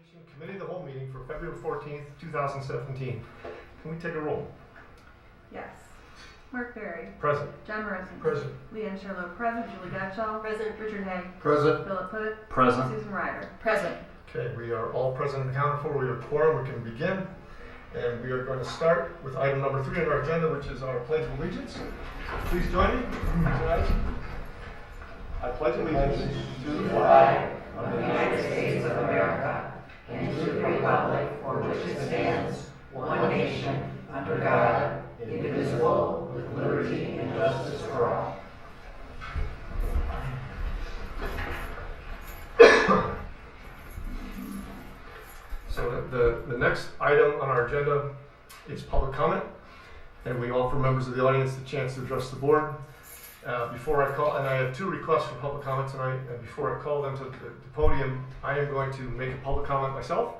Education Committee of the Whole meeting for February 14th, 2017. Can we take a roll? Yes. Mark Berry. Present. John Morrison. Present. Leanne Sherlock. Present. Julie Gatchell. Present. Richard Hay. Present. Philip Hood. Present. Susan Ryder. Present. Okay, we are all present and accounted for. We are quorum. We can begin. And we are going to start with item number 3 on our agenda, which is our Pledge of Allegiance. Please join me. I pledge allegiance to the flag of the United States of America and to the republic for which it stands, one nation, under God, indivisible, with liberty and justice for all. So the next item on our agenda is public comment, and we offer members of the audience the chance to address the board. Before I call, and I have 2 requests for public comment tonight, and before I call them to the podium, I am going to make a public comment myself.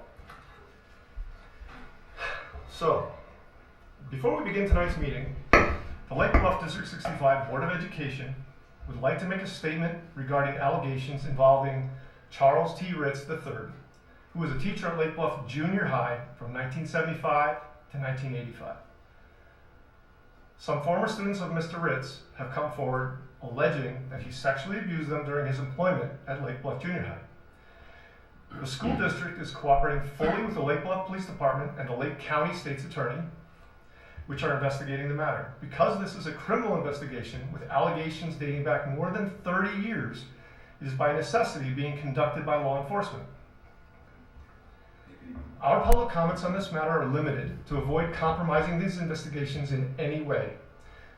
So, before we begin tonight's meeting, the Lake Bluff District 65 Board of Education would like to make a statement regarding allegations involving Charles T. Ritz III, who was a teacher at Lake Bluff Junior High from 1975 to 1985. Some former students of Mr. Ritz have come forward alleging that he sexually abused them during his employment at Lake Bluff Junior High. The school district is cooperating fully with the Lake Bluff Police Department and the Lake County State's Attorney, which are investigating the matter. Because this is a criminal investigation with allegations dating back more than 30 years, it is by necessity being conducted by law enforcement. Our public comments on this matter are limited to avoid compromising these investigations in any way.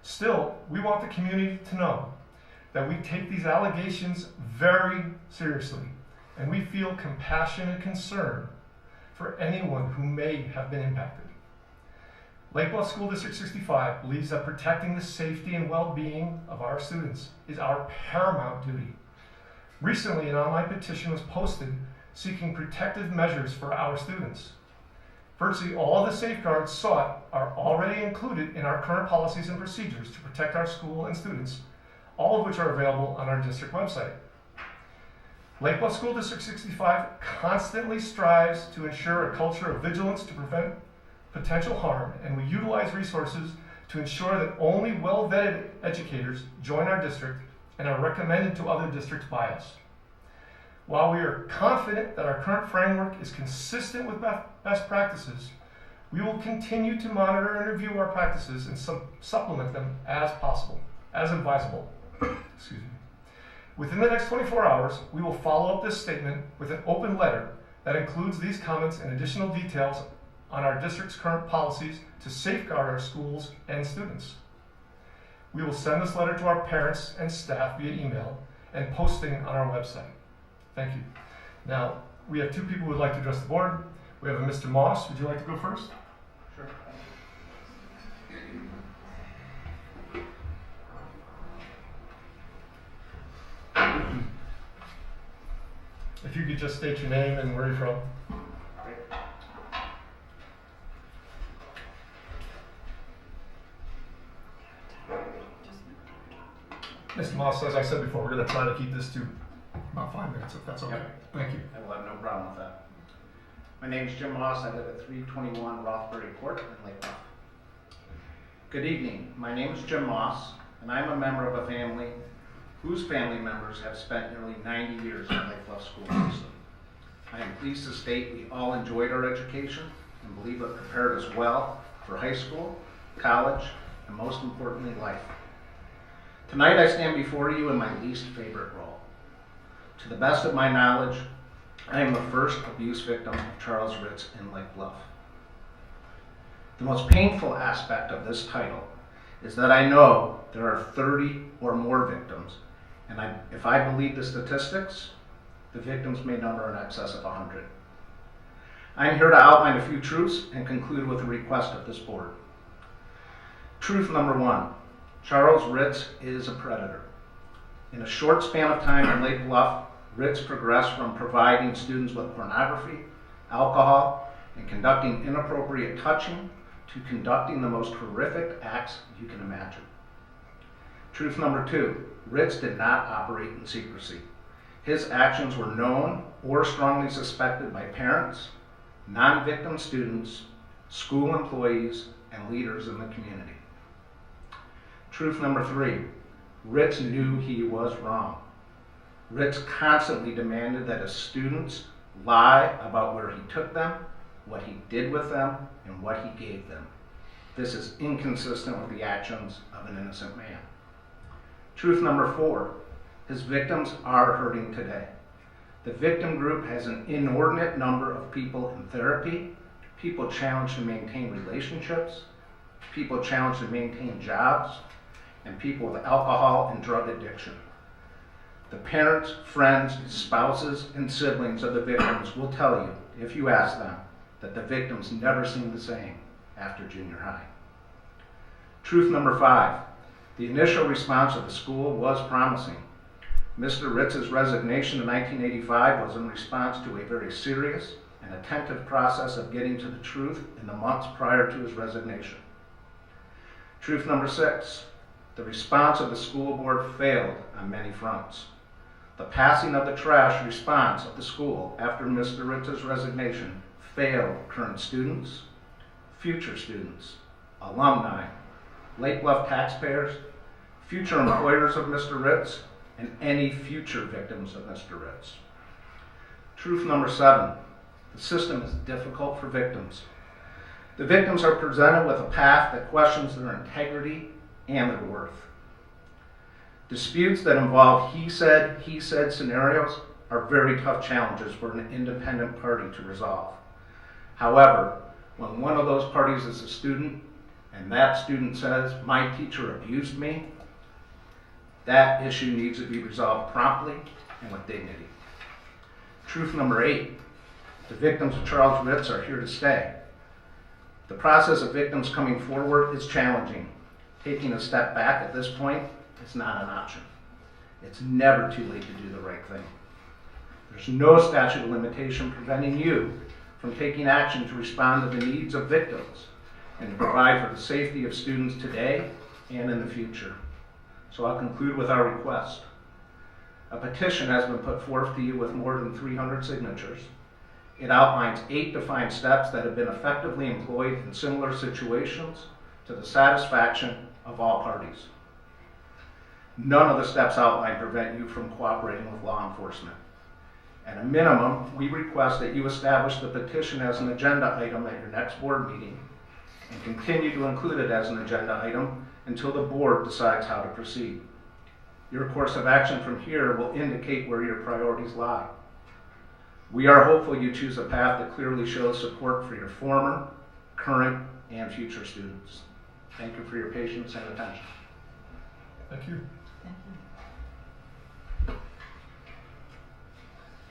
Still, we want the community to know that we take these allegations very seriously, and we feel compassion and concern for anyone who may have been impacted. Lake Bluff School District 65 believes that protecting the safety and well-being of our students is our paramount duty. Recently, an online petition was posted seeking protective measures for our students. Virtually all of the safeguards sought are already included in our current policies and procedures to protect our school and students, all of which are available on our district website. Lake Bluff School District 65 constantly strives to ensure a culture of vigilance to prevent potential harm, and we utilize resources to ensure that only well-vetted educators join our district and are recommended to other districts by us. While we are confident that our current framework is consistent with best practices, we will continue to monitor and review our practices and supplement them as possible, as advisable. Excuse me. Within the next 24 hours, we will follow up this statement with an open letter that includes these comments and additional details on our district's current policies to safeguard our schools and students. We will send this letter to our parents and staff via email and posting on our website. Thank you. Now, we have 2 people who would like to address the board. We have a Mr. Moss. Would you like to go first? Sure. If you could just state your name and where you're from. Mr. Moss, as I said before, we're going to try to keep this to about 5 minutes, if that's okay. Yep. Thank you. I will have no problem with that. My name is Jim Moss. I live at 321 Rothbury Court in Lake Bluff. Good evening. My name is Jim Moss, and I'm a member of a family whose family members have spent nearly 90 years in Lake Bluff school system. I am pleased to state we all enjoyed our education and believe it prepared us well for high school, college, and most importantly, life. Tonight I stand before you in my least favorite role. To the best of my knowledge, I am the first abuse victim of Charles Ritz in Lake Bluff. The most painful aspect of this title is that I know there are 30 or more victims, and if I believe the statistics, the victims may number in excess of 100. I am here to outline a few truths and conclude with a request of this board. Truth number 1, Charles Ritz is a predator. In a short span of time in Lake Bluff, Ritz progressed from providing students with pornography, alcohol, and conducting inappropriate touching to conducting the most horrific acts you can imagine. Truth number 2, Ritz did not operate in secrecy. His actions were known or strongly suspected by parents, non-victim students, school employees, and leaders in the community. Truth number 3, Ritz knew he was wrong. Ritz constantly demanded that his students lie about where he took them, what he did with them, and what he gave them. This is inconsistent with the actions of an innocent man. Truth number 4, his victims are hurting today. The victim group has an inordinate number of people in therapy, people challenged to maintain relationships, people challenged to maintain jobs, and people with alcohol and drug addiction. The parents, friends, spouses, and siblings of the victims will tell you, if you ask them, that the victims never seemed the same after junior high. Truth number 5, the initial response of the school was promising. Mr. Ritz's resignation in 1985 was in response to a very serious and attentive process of getting to the truth in the months prior to his resignation. Truth number 6, the response of the school board failed on many fronts. The passing of the trash response of the school after Mr. Ritz's resignation failed current students, future students, alumni, Lake Bluff taxpayers, future employers of Mr. Ritz, and any future victims of Mr. Ritz. Truth number 7, the system is difficult for victims. The victims are presented with a path that questions their integrity and their worth. Disputes that involve he said scenarios are very tough challenges for an independent party to resolve. However, when one of those parties is a student, and that student says, "My teacher abused me," that issue needs to be resolved promptly and with dignity. Truth number 8, the victims of Charles Ritz are here to stay. The process of victims coming forward is challenging. Taking a step back at this point is not an option. It's never too late to do the right thing. There's no statute of limitation preventing you from taking action to respond to the needs of victims and to provide for the safety of students today and in the future. So I'll conclude with our request. A petition has been put forth to you with more than 300 signatures. It outlines 8 defined steps that have been effectively employed in similar situations to the satisfaction of all parties. None of the steps outlined prevent you from cooperating with law enforcement. At a minimum, we request that you establish the petition as an agenda item at your next board meeting and continue to include it as an agenda item until the board decides how to proceed. Your course of action from here will indicate where your priorities lie. We are hopeful you choose a path that clearly shows support for your former, current, and future students. Thank you for your patience and attention. Thank you. Thank you.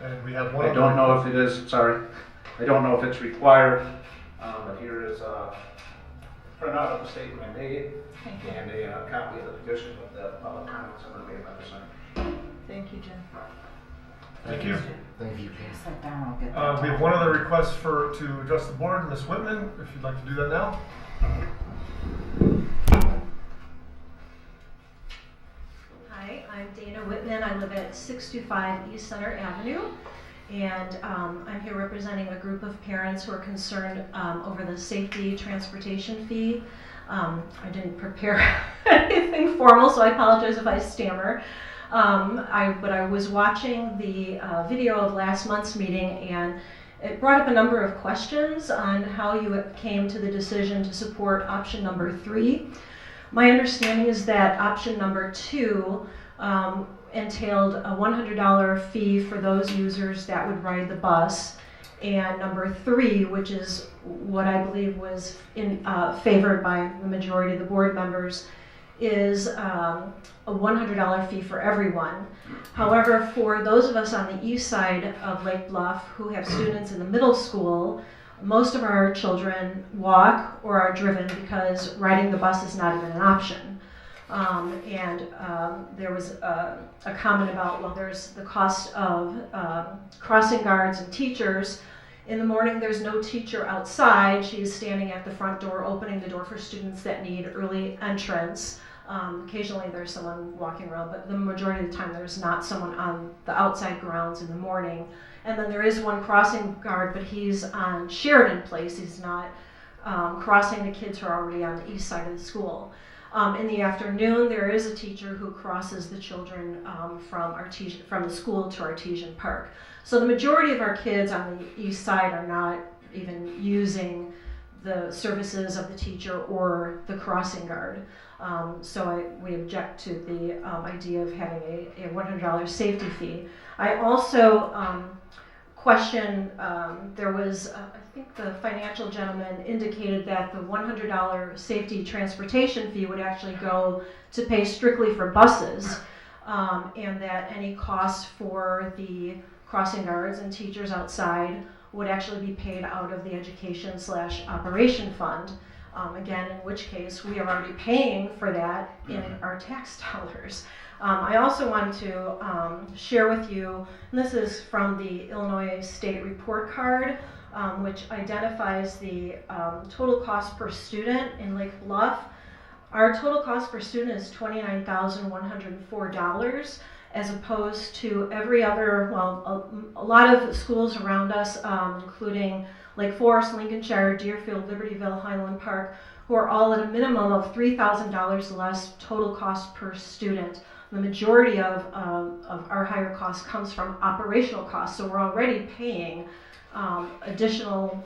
And we have one. I don't know if it is, sorry, I don't know if it's required, but here is a printout of the statement I made and a copy of the petition with the public comments that were made by the senator. Thank you, Jim. Thank you. Thank you. Pass that down, I'll get that. We have one other request to address the board, Ms. Whitman, if you'd like to do that now. Hi, I'm Dana Whitman. I live at 625 East Center Avenue, and I'm here representing a group of parents who are concerned over the safety transportation fee. I didn't prepare anything formal, so I apologize if I stammer. But I was watching the video of last month's meeting, and it brought up a number of questions on how you came to the decision to support option number 3. My understanding is that option number 2 entailed a $100 fee for those users that would ride the bus, and number 3, which is what I believe was favored by the majority of the board members, is a $100 fee for everyone. However, for those of us on the east side of Lake Bluff who have students in the middle school, most of our children walk or are driven because riding the bus is not even an option. There was a comment about, well, there's the cost of crossing guards and teachers. In the morning, there's no teacher outside. She's standing at the front door, opening the door for students that need early entrance. Occasionally there's someone walking around, but the majority of the time there's not someone on the outside grounds in the morning. And then there is one crossing guard, but he's on Sheridan Place. He's not crossing the kids who are already on the east side of the school. In the afternoon, there is a teacher who crosses the children from the school to Artesian Park. So the majority of our kids on the east side are not even using the services of the teacher or the crossing guard. So we object to the idea of having a $100 safety fee. I also question, there was, I think the financial gentleman indicated that the $100 safety transportation fee would actually go to pay strictly for buses, and that any costs for the crossing guards and teachers outside would actually be paid out of the education/operation fund. Again, in which case we are already paying for that in our tax dollars. I also want to share with you, and this is from the Illinois State Report Card, which identifies the total cost per student in Lake Bluff. Our total cost per student is $29,104, as opposed to every other, well, a lot of schools around us, including Lake Forest, Lincolnshire, Deerfield, Libertyville, Highland Park, who are all at a minimum of $3,000 less total cost per student. The majority of our higher cost comes from operational costs, so we're already paying additional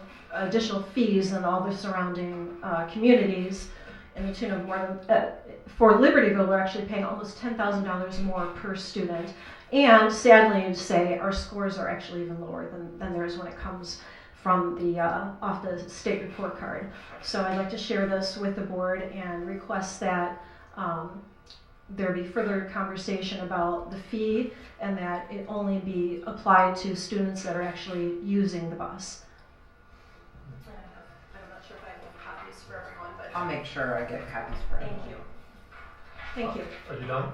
fees in all the surrounding communities in the tune of more than, for Libertyville, we're actually paying almost $10,000 more per student. And sadly to say, our scores are actually even lower than theirs when it comes from the off the state report card. So I'd like to share this with the board and request that there be further conversation about the fee and that it only be applied to students that are actually using the bus. I'm not sure if I have enough copies for everyone, but I'll make sure I get copies for everyone. Thank you. Are you done?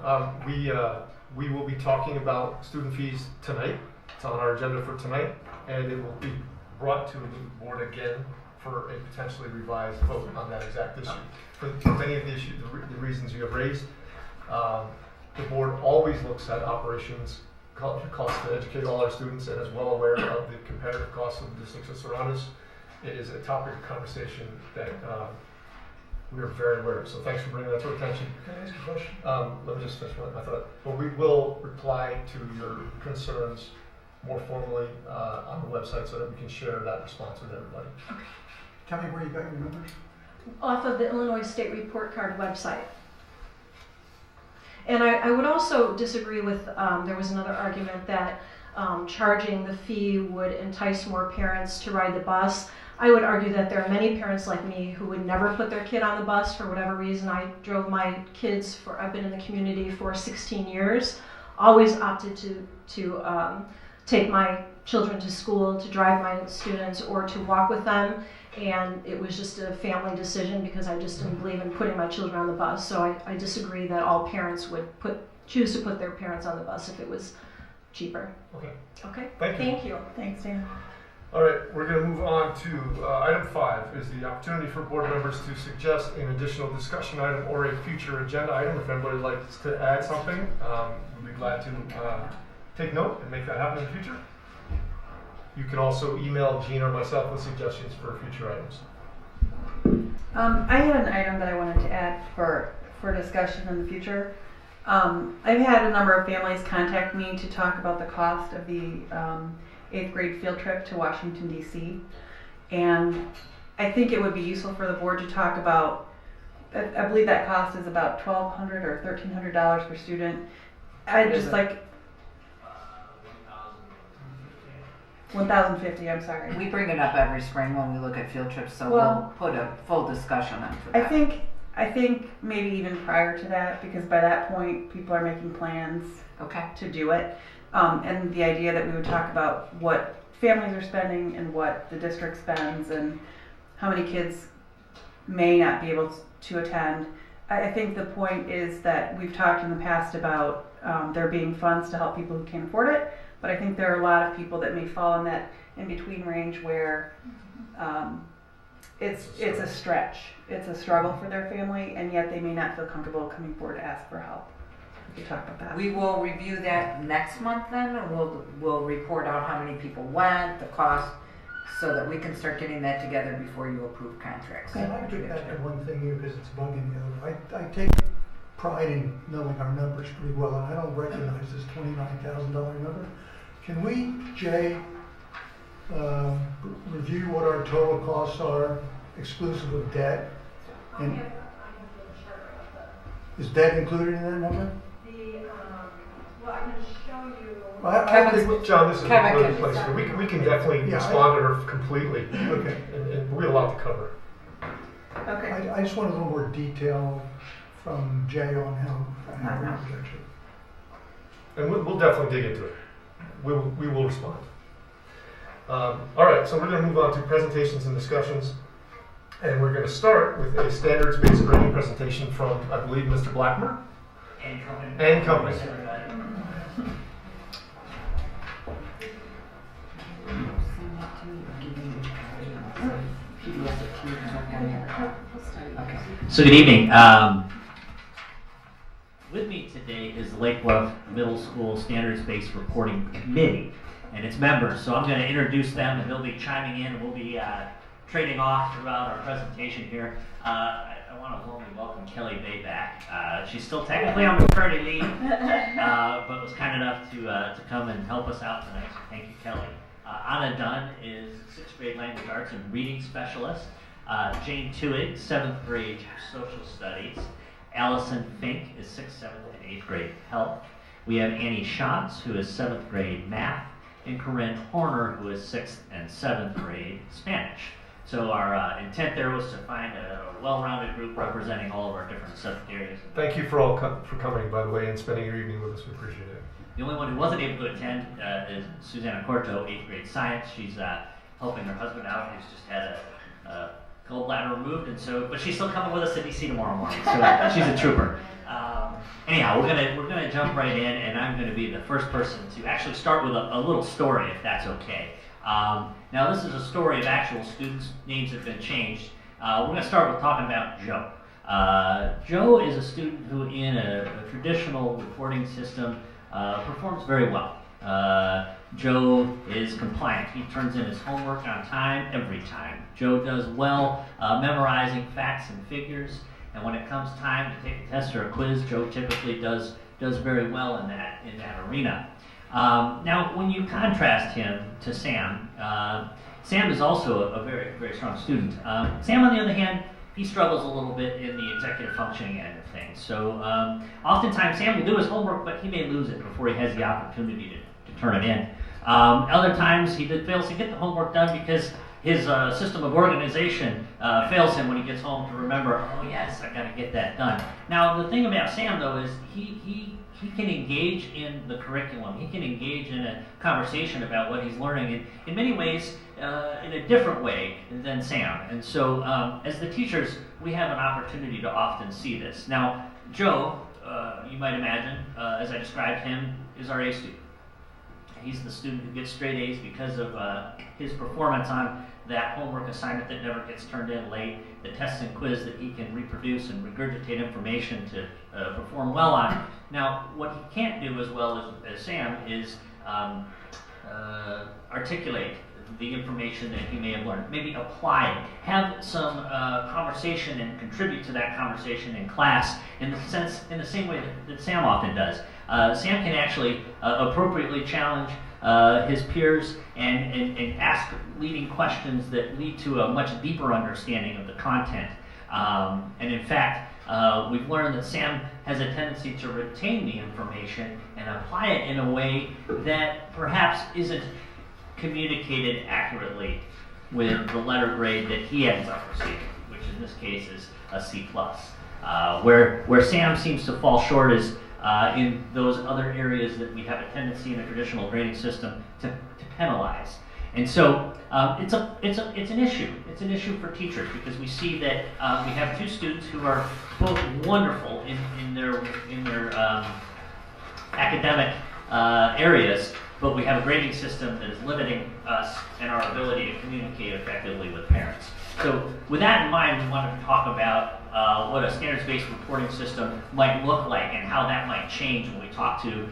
We will be talking about student fees tonight. It's on our agenda for tonight, and it will be brought to the board again for a potentially revised vote on that exact issue. For many of the issues, the reasons you have raised, the board always looks at operations costs to educate all our students and is well aware of the competitive costs of the districts that surround us. It is a topic of conversation that we are very aware of. So thanks for bringing that to our attention. Can I ask a question? Let me just finish my thought. But we will reply to your concerns more formally on the website so that we can share that response with everybody. Okay. Tell me where you got your numbers. Off of the Illinois State Report Card website. And I would also disagree with, there was another argument that charging the fee would entice more parents to ride the bus. I would argue that there are many parents like me who would never put their kid on the bus for whatever reason. I drove my kids I've been in the community for 16 years, always opted to take my children to school, to drive my students, or to walk with them. And it was just a family decision because I just didn't believe in putting my children on the bus. So I disagree that all parents would choose to put their parents on the bus if it was cheaper. Okay. Okay? Thank you. Thanks, Dan. All right, we're going to move on to item 5 is the opportunity for board members to suggest an additional discussion item or a future agenda item. If anybody would like to add something, we'd be glad to take note and make that happen in the future. You can also email Gene or myself with suggestions for future items. I had an item that I wanted to add for discussion in the future. I've had a number of families contact me to talk about the cost of the 8th grade field trip to Washington, D.C. And I think it would be useful for the board to talk about, I believe that cost is about $1,200 or $1,300 per student. I'd just like $1,050, I'm sorry. We bring it up every spring when we look at field trips, so Well, we'll put a full discussion on for that. I think maybe even prior to that, because by that point people are making plans Okay. to do it. And the idea that we would talk about what families are spending and what the district spends and how many kids may not be able to attend. I think the point is that we've talked in the past about there being funds to help people who can't afford it, but I think there are a lot of people that may fall in that in-between range where it's a stretch. It's a struggle for their family, and yet they may not feel comfortable coming forward to ask for help. We can talk about that. We will review that next month then, and we'll report out how many people went, the cost, so that we can start getting that together before you approve contracts. Can I get back to one thing here, because it's bugging me a little. I take pride in knowing our numbers pretty well, and I don't recognize this $29,000 number. Can we, Jay, review what our total costs are exclusive of debt? And is debt included in that number? Well, I can show you. I don't think, John, this is a Kevin good can- place here. We can definitely Yeah, respond to her completely, okay. and we have a lot to cover. Okay. I just want a little more detail from Jay on how we project it. And we'll definitely dig into it. We will respond. All right, so we're going to move on to presentations and discussions. And we're going to start with a standards-based grading presentation from, I believe, Mr. Blackmer and company. So good evening. With me today is the Lake Bluff Middle School Standards-Based Reporting Committee and its members. So I'm going to introduce them, and they'll be chiming in, and we'll be trading off throughout our presentation here. I want to warmly welcome Kelly Bay back. She's still technically on maternity leave, but was kind enough to come and help us out tonight. So thank you, Kelly. Anna Dunn is 6th grade language arts and reading specialist. Jane Tuig, 7th grade social studies. Allison Fink is 6th, 7th, and 8th grade health. We have Annie Schatz, who is 7th grade math, and Corinne Horner, who is 6th and 7th grade Spanish. So our intent there was to find a well-rounded group representing all of our different subject areas. Thank you for all for coming, by the way, and spending your evening with us. We appreciate it. The only one who wasn't able to attend is Susanna Corto, 8th grade science. She's helping her husband out, who's just had a gallbladder removed, and so, but she's still coming with us to DC tomorrow morning. So she's a trooper. Anyhow, we're gonna jump right in, and I'm gonna be the first person to actually start with a little story, if that's okay. Now, this is a story of actual students. Names have been changed. We're gonna start with talking about Joe. Joe is a student who, in a traditional reporting system, performs very well. Joe is compliant. He turns in his homework on time every time. Joe does well memorizing facts and figures, and when it comes time to take a test or a quiz, Joe typically does very well in that arena. Now, when you contrast him to Sam, Sam is also a very, very strong student. Sam, on the other hand, he struggles a little bit in the executive functioning end of things. So oftentimes Sam will do his homework, but he may lose it before he has the opportunity to turn it in. Other times he fails to get the homework done because his system of organization fails him when he gets home to remember, oh yes, I gotta get that done. Now the thing about Sam though is he can engage in the curriculum. He can engage in a conversation about what he's learning in many ways in a different way than Sam. And so as the teachers, we have an opportunity to often see this. Now Joe, you might imagine, as I described him, is our A student. He's the student who gets straight A's because of his performance on that homework assignment that never gets turned in late, the test and quiz that he can reproduce and regurgitate information to perform well on. Now, what he can't do as well as Sam is articulate the information that he may have learned, maybe apply it, have some conversation and contribute to that conversation in class in the same way that Sam often does. Sam can actually appropriately challenge his peers and ask leading questions that lead to a much deeper understanding of the content. And in fact, we've learned that Sam has a tendency to retain the information and apply it in a way that perhaps isn't communicated accurately with the letter grade that he ends up receiving, which in this case is a C+. Where Sam seems to fall short is in those other areas that we have a tendency in a traditional grading system to penalize. And so it's an issue. It's an issue for teachers because we see that we have two students who are both wonderful in their academic areas, but we have a grading system that is limiting us and our ability to communicate effectively with parents. So with that in mind, we wanted to talk about what a standards-based reporting system might look like and how that might change when we talk to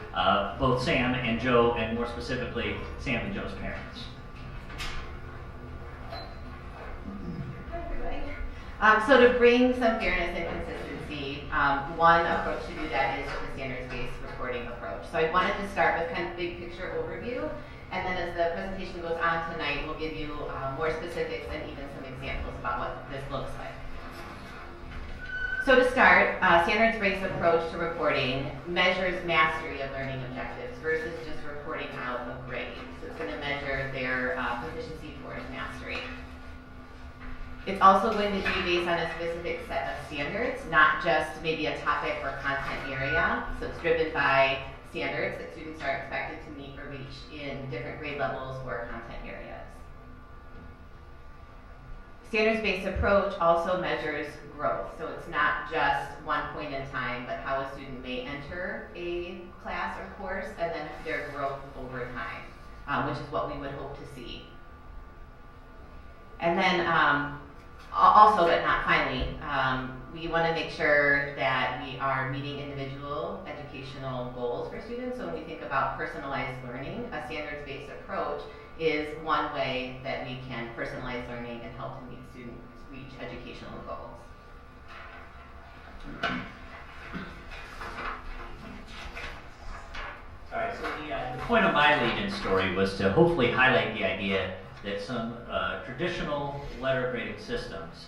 both Sam and Joe, and more specifically, Sam and Joe's parents. Hi, everybody. So to bring some fairness and consistency, one approach to do that is the standards-based reporting approach. So I wanted to start with kind of big picture overview, and then as the presentation goes on tonight, we'll give you more specifics and even some examples about what this looks like. So to start, standards-based approach to reporting measures mastery of learning objectives versus just reporting out a grade. So it's going to measure their proficiency towards mastery. It's also going to be based on a specific set of standards, not just maybe a topic or content area. So it's driven by standards that students are expected to meet or reach in different grade levels or content areas. Standards-based approach also measures growth. So it's not just one point in time, but how a student may enter a class or course and then their growth over time, which is what we would hope to see. And then also, but not finally, we want to make sure that we are meeting individual educational goals for students. So when we think about personalized learning, a standards-based approach is one way that we can personalize learning and help to meet students reach educational goals. Alright, so the point of my lead-in story was to hopefully highlight the idea that some traditional letter grading systems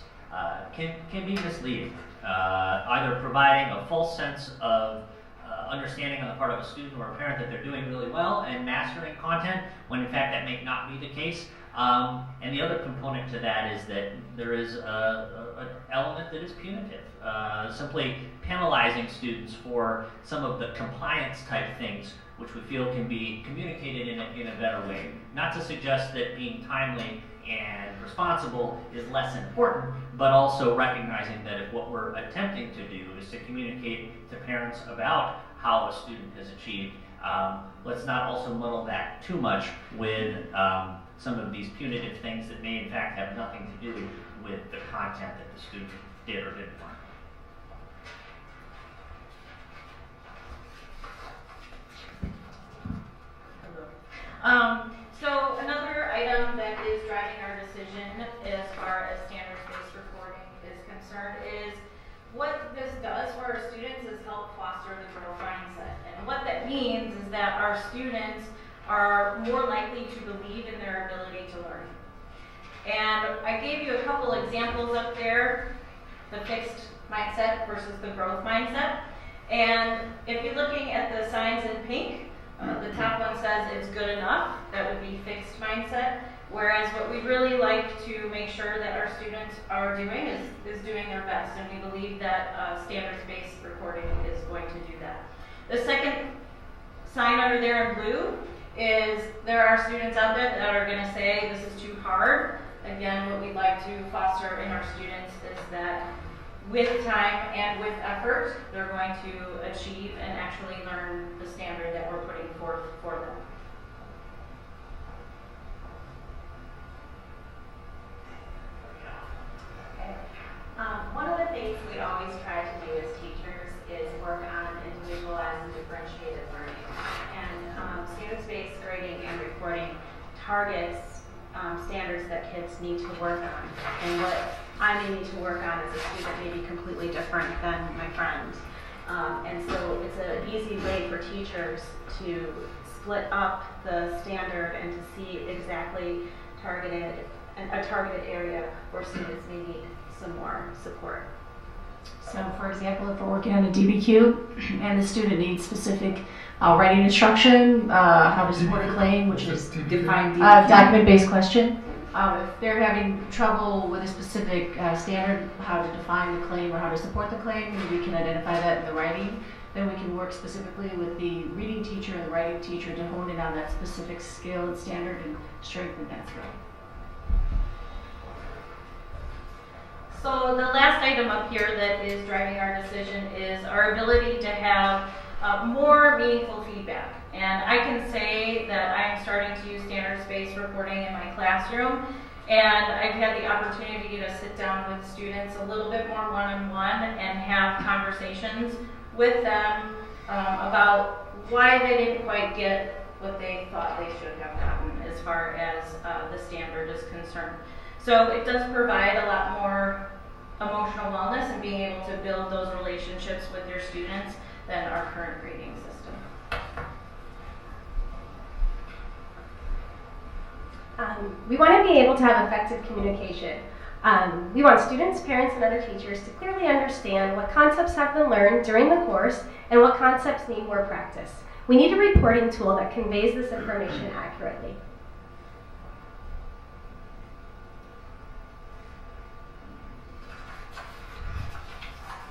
can be misleading, either providing a false sense of understanding on the part of a student or a parent that they're doing really well and mastering content, when in fact that may not be the case. And the other component to that is that there is an element that is punitive, simply penalizing students for some of the compliance type things which we feel can be communicated in a better way. Not to suggest that being timely and responsible is less important, but also recognizing that if what we're attempting to do is to communicate to parents about how a student has achieved, let's not also muddle that too much with some of these punitive things that may in fact have nothing to do with the content that the student did or didn't learn. So another item that is driving our decision as far as standards-based reporting is concerned is what this does for our students is help foster the growth mindset. And what that means is that our students are more likely to believe in their ability to learn. And I gave you a couple examples up there, the fixed mindset versus the growth mindset. And if you're looking at the signs in pink, the top one says it's good enough. That would be fixed mindset. Whereas what we really like to make sure that our students are doing is doing their best. And we believe that standards-based reporting is going to do that. The second sign under there in blue is there are students out there that are going to say this is too hard. Again, what we'd like to foster in our students is that with time and with effort, they're going to achieve and actually learn the standard that we're putting forth for them. Okay. One of the things we always try to do as teachers is work on individualized and differentiated learning. And standards-based grading and reporting targets standards that kids need to work on. And what I may need to work on as a student may be completely different than my friend. And so it's an easy way for teachers to split up the standard and to see exactly a targeted area where students may need some more support. So for example, if we're working on a DBQ and the student needs specific writing instruction, how to support a claim, which is Define document-based question. If they're having trouble with a specific standard, how to define the claim or how to support the claim, and we can identify that in the writing, then we can work specifically with the reading teacher and the writing teacher to hone in on that specific skill and standard and strengthen that skill. So the last item up here that is driving our decision is our ability to have more meaningful feedback. And I can say that classroom. And I've had the opportunity to sit down with students a little bit more one-on-one and have conversations with them about why they didn't quite get what they thought they should have gotten as far as the standard is concerned. So it does provide a lot more emotional wellness and being able to build those relationships with your students than our current grading system. We want to be able to have effective communication. We want students, parents, and other teachers to clearly understand what concepts have been learned during the course and what concepts need more practice. We need a reporting tool that conveys this information accurately.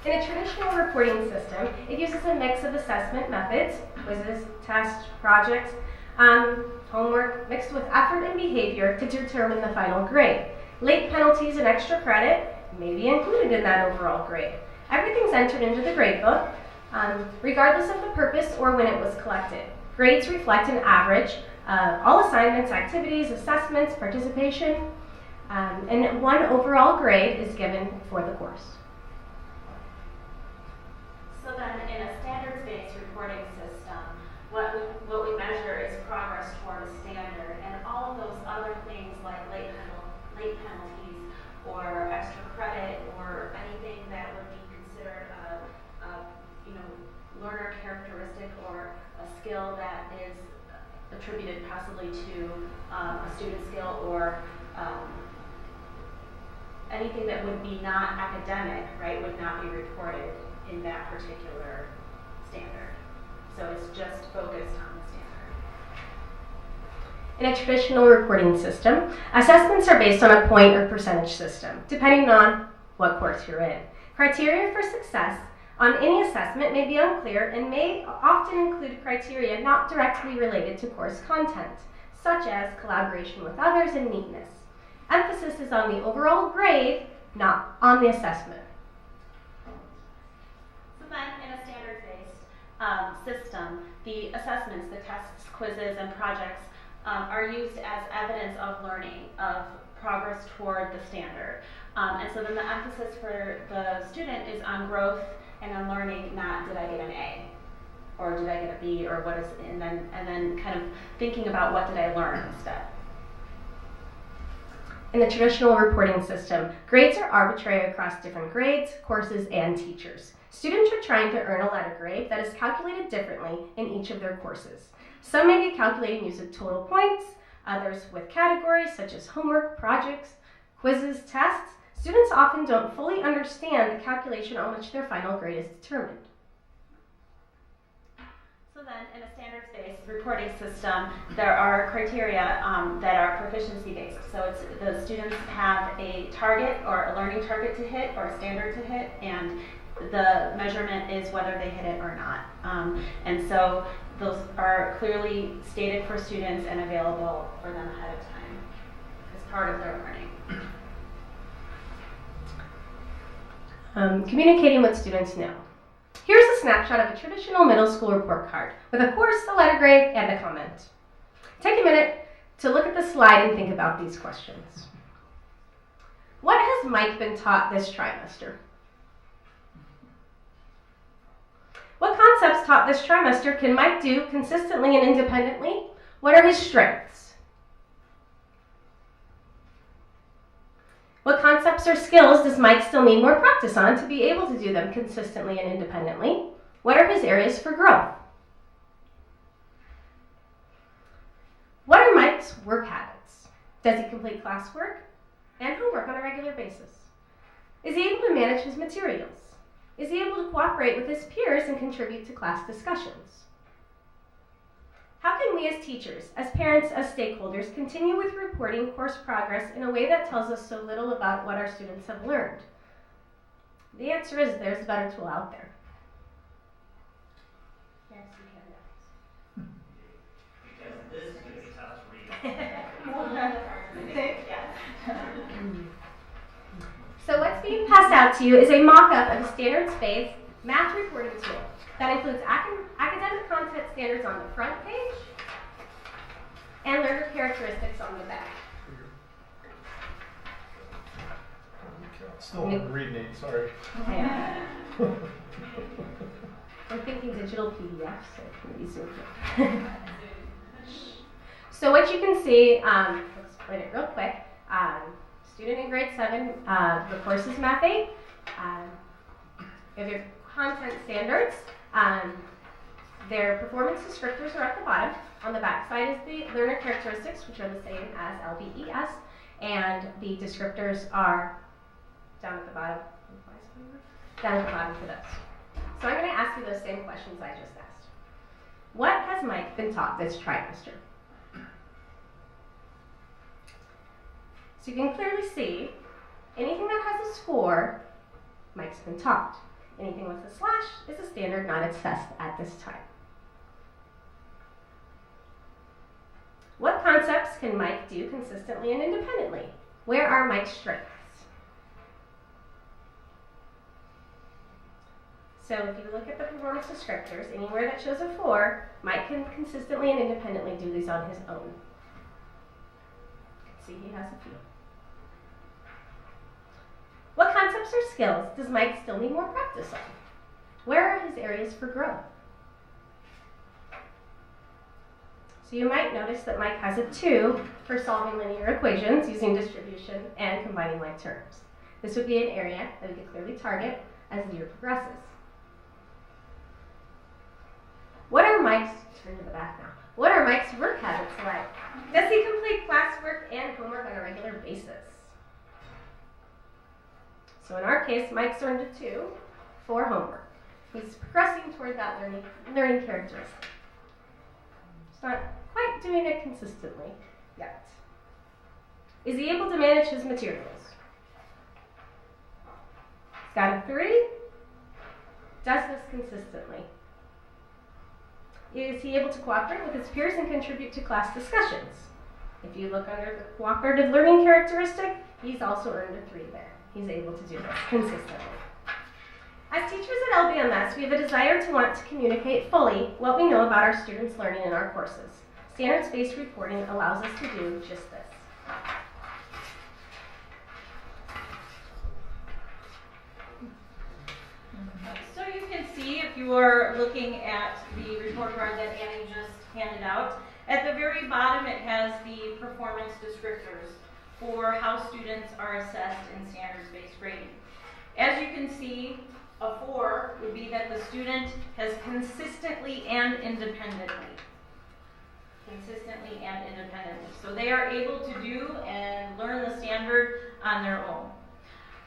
In a traditional reporting system, it uses a mix of assessment methods, quizzes, tests, projects, homework, mixed with effort and behavior to determine the final grade. Late penalties and extra credit may be included in that overall grade. Everything's entered into the grade book, regardless of the purpose or when it was collected. Grades reflect an average of all assignments, activities, assessments, participation, and one overall grade is given for the course. So then in a standards-based reporting system, what we measure is progress toward a standard, and all of those other things like late penalties or extra credit or anything that would be considered a learner characteristic or a skill that is attributed possibly to a student skill or anything that would be not academic, right, would not be reported in that particular standard. So it's just focused on the standard. In a traditional reporting system, assessments are based on a point or percentage system, depending on what course you're in. Criteria for success on any assessment may be unclear and may often include criteria not directly related to course content, such as collaboration with others and neatness. Emphasis is on the overall grade, not on the assessment. So then in a standards-based system, the assessments, the tests, quizzes, and projects are used as evidence of learning, of progress toward the standard. And so then the emphasis for the student is on growth and on learning, not did I get an A or did I get a B or what is, and then kind of thinking about what did I learn instead. In the traditional reporting system, grades are arbitrary across different grades, courses, and teachers. Students are trying to earn a letter grade that is calculated differently in each of their courses. Some may be calculated using total points, others with categories such as homework, projects, quizzes, tests. Students often don't fully understand the calculation on which their final grade is determined. So then in a standards-based reporting system, there are criteria that are proficiency-based. So it's the students have a target or a learning target to hit or a standard to hit, and the measurement is whether they hit it or not. And so those are clearly stated for students and available for them ahead of time as part of their learning. Communicating with students now. Here's a snapshot of a traditional middle school report card with a course, a letter grade, and a comment. Take a minute to look at the slide and think about these questions. What has Mike been taught this trimester? What concepts taught this trimester can Mike do consistently and independently? What are his strengths? What concepts or skills does Mike still need more practice on to be able to do them consistently and independently? What are his areas for growth? What are Mike's work habits? Does he complete classwork and homework on a regular basis? Is he able to manage his materials? Is he able to cooperate with his peers and contribute to class discussions? How can we as teachers, as parents, as stakeholders, continue with reporting course progress in a way that tells us so little about what our students have learned? The answer is there's a better tool out there. Yes, you can. Because this is going to be tough to read. So what's being passed out to you is a mock-up of a standards-based math reporting tool that includes academic content standards on the front page and learner characteristics on the back. Still hard to read, Nate, sorry. I'm thinking digital PDF, so it can be zoomed in. So what you can see, I'll explain it real quick. Student in grade 7, the course is Math 8. You have your content standards. Their performance descriptors are at the bottom. On the back side is the learner characteristics, which are the same as LBES, and the descriptors are down at the bottom. Down at the bottom for this. So I'm going to ask you those same questions I just asked. What has Mike been taught this trimester? So you can clearly see anything that has a score, Mike's been taught. Anything with a slash is a standard not assessed at this time. What concepts can Mike do consistently and independently? Where are Mike's strengths? So if you look at the performance descriptors, anywhere that shows a 4, Mike can consistently and independently do these on his own. See, he has a few. What concepts or skills does Mike still need more practice on? Where are his areas for growth? So you might notice that Mike has a 2 for solving linear equations using distribution and combining like terms. This would be an area that we could clearly target as the year progresses. What are Mike's, turn to the back now, what are Mike's work habits like? Does he complete classwork and homework on a regular basis? So in our case, Mike's earned a 2 for homework. He's progressing toward that learning characteristic. He's not quite doing it consistently yet. Is he able to manage his materials? He's got a 3. Does this consistently. Is he able to cooperate with his peers and contribute to class discussions? If you look under the cooperative learning characteristic, he's also earned a 3 there. He's able to do this consistently. As teachers at LBMS, we have a desire to want to communicate fully what we know about our students' learning in our courses. Standards-based reporting allows us to do just this. So you can see, if you are looking at the report card that Annie just handed out, at the very bottom it has the performance descriptors for how students are assessed in standards-based grading. As you can see, a 4 would be that the student has consistently and independently. So they are able to do and learn the standard on their own.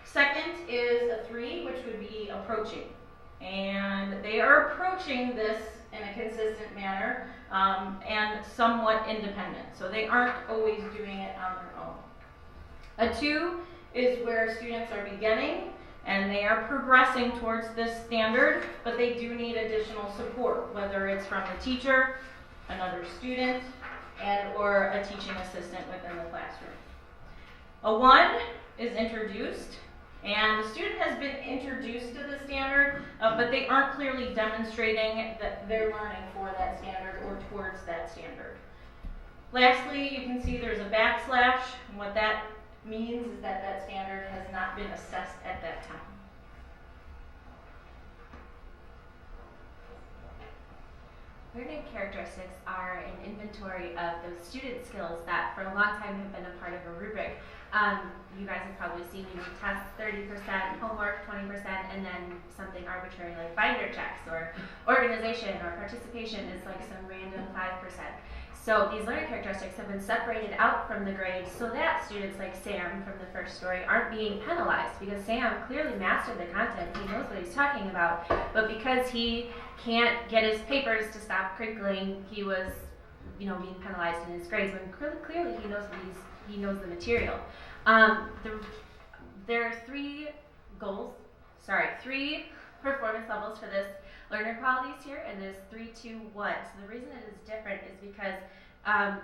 Second is a 3, which would be approaching. And they are approaching this in a consistent manner and somewhat independent. So they aren't always doing it on their own. A 2 is where students are beginning and they are progressing towards this standard, but they do need additional support, whether it's from the teacher, another student, or a teaching assistant within the classroom. A 1 is introduced, and the student has been introduced to the standard, but they aren't clearly demonstrating that they're learning for that standard or towards that standard. Lastly, you can see there's a backslash, and what that means is that that standard has not been assessed at that time. Learning characteristics are an inventory of those student skills that for a long time have been a part of a rubric. You guys have probably seen you test 30%, homework 20%, and then something arbitrary like binder checks or organization or participation is like some random 5%. So these learning characteristics have been separated out from the grades so that students like Sam from the first story aren't being penalized, because Sam clearly mastered the content, he knows what he's talking about, but because he can't get his papers to stop crinkling, he was, being penalized in his grades when clearly he knows the material. There are 3 performance levels for this learner qualities here, and there's 3, 2, 1. So the reason it is different is because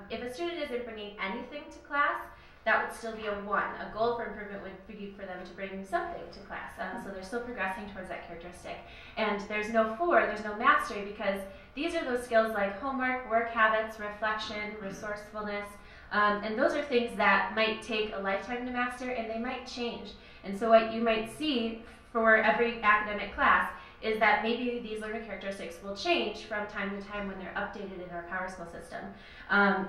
if a student isn't bringing anything to class, that would still be a 1. A goal for improvement would be for them to bring something to class. So they're still progressing towards that characteristic. And there's no 4, there's no mastery, because these are those skills like homework, work habits, reflection, resourcefulness, And those are things that might take a lifetime to master, and they might change. And so what you might see for every academic class is that maybe these learner characteristics will change from time to time when they're updated in our PowerSchool system.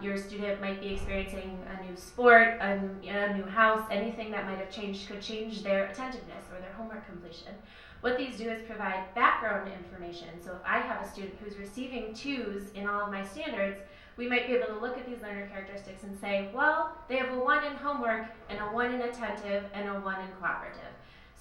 Your student might be experiencing a new sport, a new house, anything that might have changed could change their attentiveness or their homework completion. What these do is provide background information. So if I have a student who's receiving 2s in all of my standards, we might be able to look at these learner characteristics and say, well, they have a 1 in homework and a 1 in attentive and a 1 in cooperative.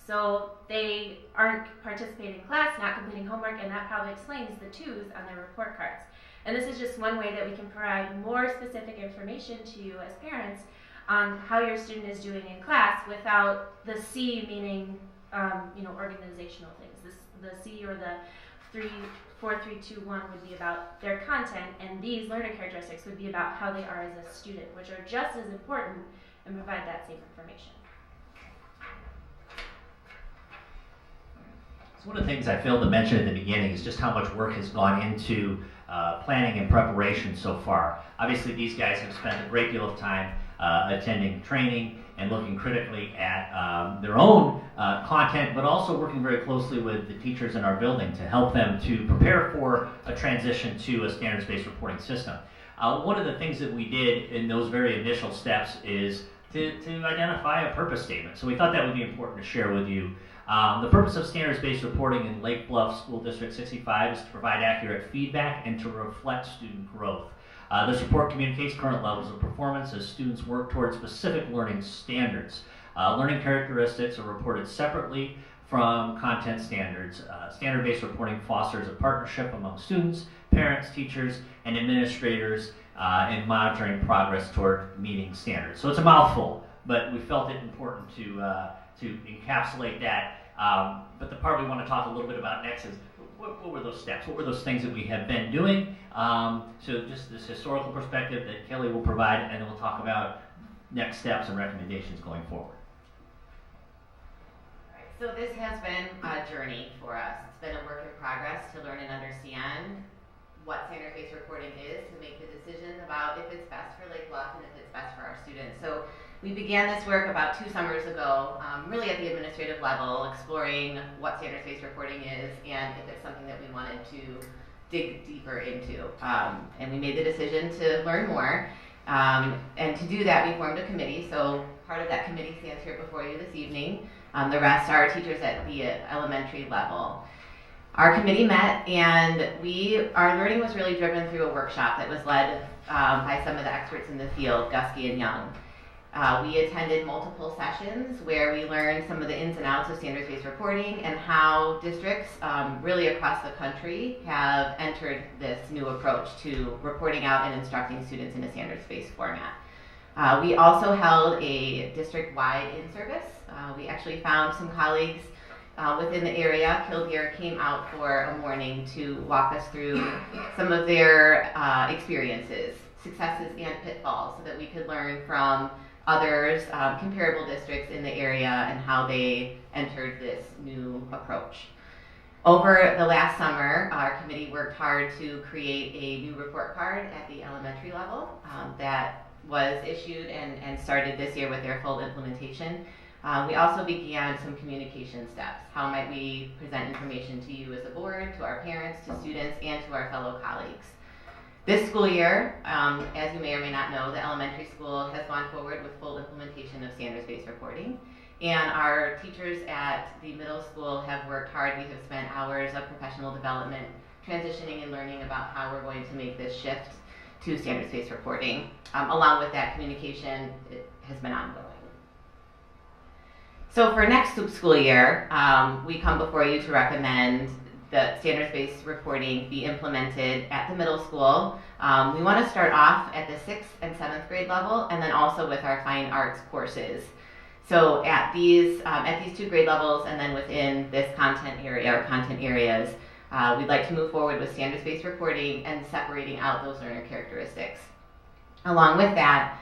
So they aren't participating in class, not completing homework, and that probably explains the 2s on their report cards. And this is just one way that we can provide more specific information to you as parents on how your student is doing in class without the C meaning organizational things. The C or the 4, 3, 2, 1 would be about their content, and these learner characteristics would be about how they are as a student, which are just as important and provide that same information. So one of the things I failed to mention at the beginning is just how much work has gone into planning and preparation so far. Obviously, these guys have spent a great deal of time attending training and looking critically at their own content, but also working very closely with the teachers in our building to help them to prepare for a transition to a standards-based reporting system. One of the things that we did in those very initial steps is to identify a purpose statement. So we thought that would be important to share with you. The purpose of standards-based reporting in Lake Bluff School District 65 is to provide accurate feedback and to reflect student growth. This report communicates current levels of performance as students work towards specific learning standards. Learning characteristics are reported separately from content standards. Standard-based reporting fosters a partnership among students, parents, teachers, and administrators in monitoring progress toward meeting standards. So it's a mouthful, but we felt it important to encapsulate that. But the part we want to talk a little bit about next is what were those steps? What were those things that we have been doing? So just this historical perspective that Kelly will provide, and then we'll talk about next steps and recommendations going forward. So this has been a journey for us. It's been a work in progress to learn and understand what standards-based reporting is, to make the decision about if it's best for Lake Bluff and if it's best for our students. So we began this work about 2 summers ago, really at the administrative level, exploring what standards-based reporting is and if it's something that we wanted to dig deeper into. And we made the decision to learn more. And to do that, we formed a committee. So part of that committee stands here before you this evening. The rest are teachers at the elementary level. Our committee met, and our learning was really driven through a workshop that was led by some of the experts in the field, Gusky and Young. We attended multiple sessions where we learned some of the ins and outs of standards-based reporting and how districts really across the country have entered this new approach to reporting out and instructing students in a standards-based format. We also held a district-wide in-service. We actually found some colleagues within the area. Killdeer came out for a morning to walk us through some of their experiences, successes and pitfalls, so that we could learn from others, comparable districts in the area, and how they entered this new approach. Over the last summer, our committee worked hard to create a new report card at the elementary level that was issued and started this year with their full implementation. We also began some communication steps. How might we present information to you as a board, to our parents, to students, and to our fellow colleagues? This school year, as you may or may not know, the elementary school has gone forward with full implementation of standards-based reporting. And our teachers at the middle school have worked hard. We have spent hours of professional development transitioning and learning about how we're going to make this shift to standards-based reporting. Along with that, communication has been ongoing. So for next school year, we come before you to recommend that standards-based reporting be implemented at the middle school. We want to start off at the 6th and 7th grade level, and then also with our fine arts courses. So at these 2 grade levels, and then within this content area or content areas, we'd like to move forward with standards-based reporting and separating out those learner characteristics. Along with that,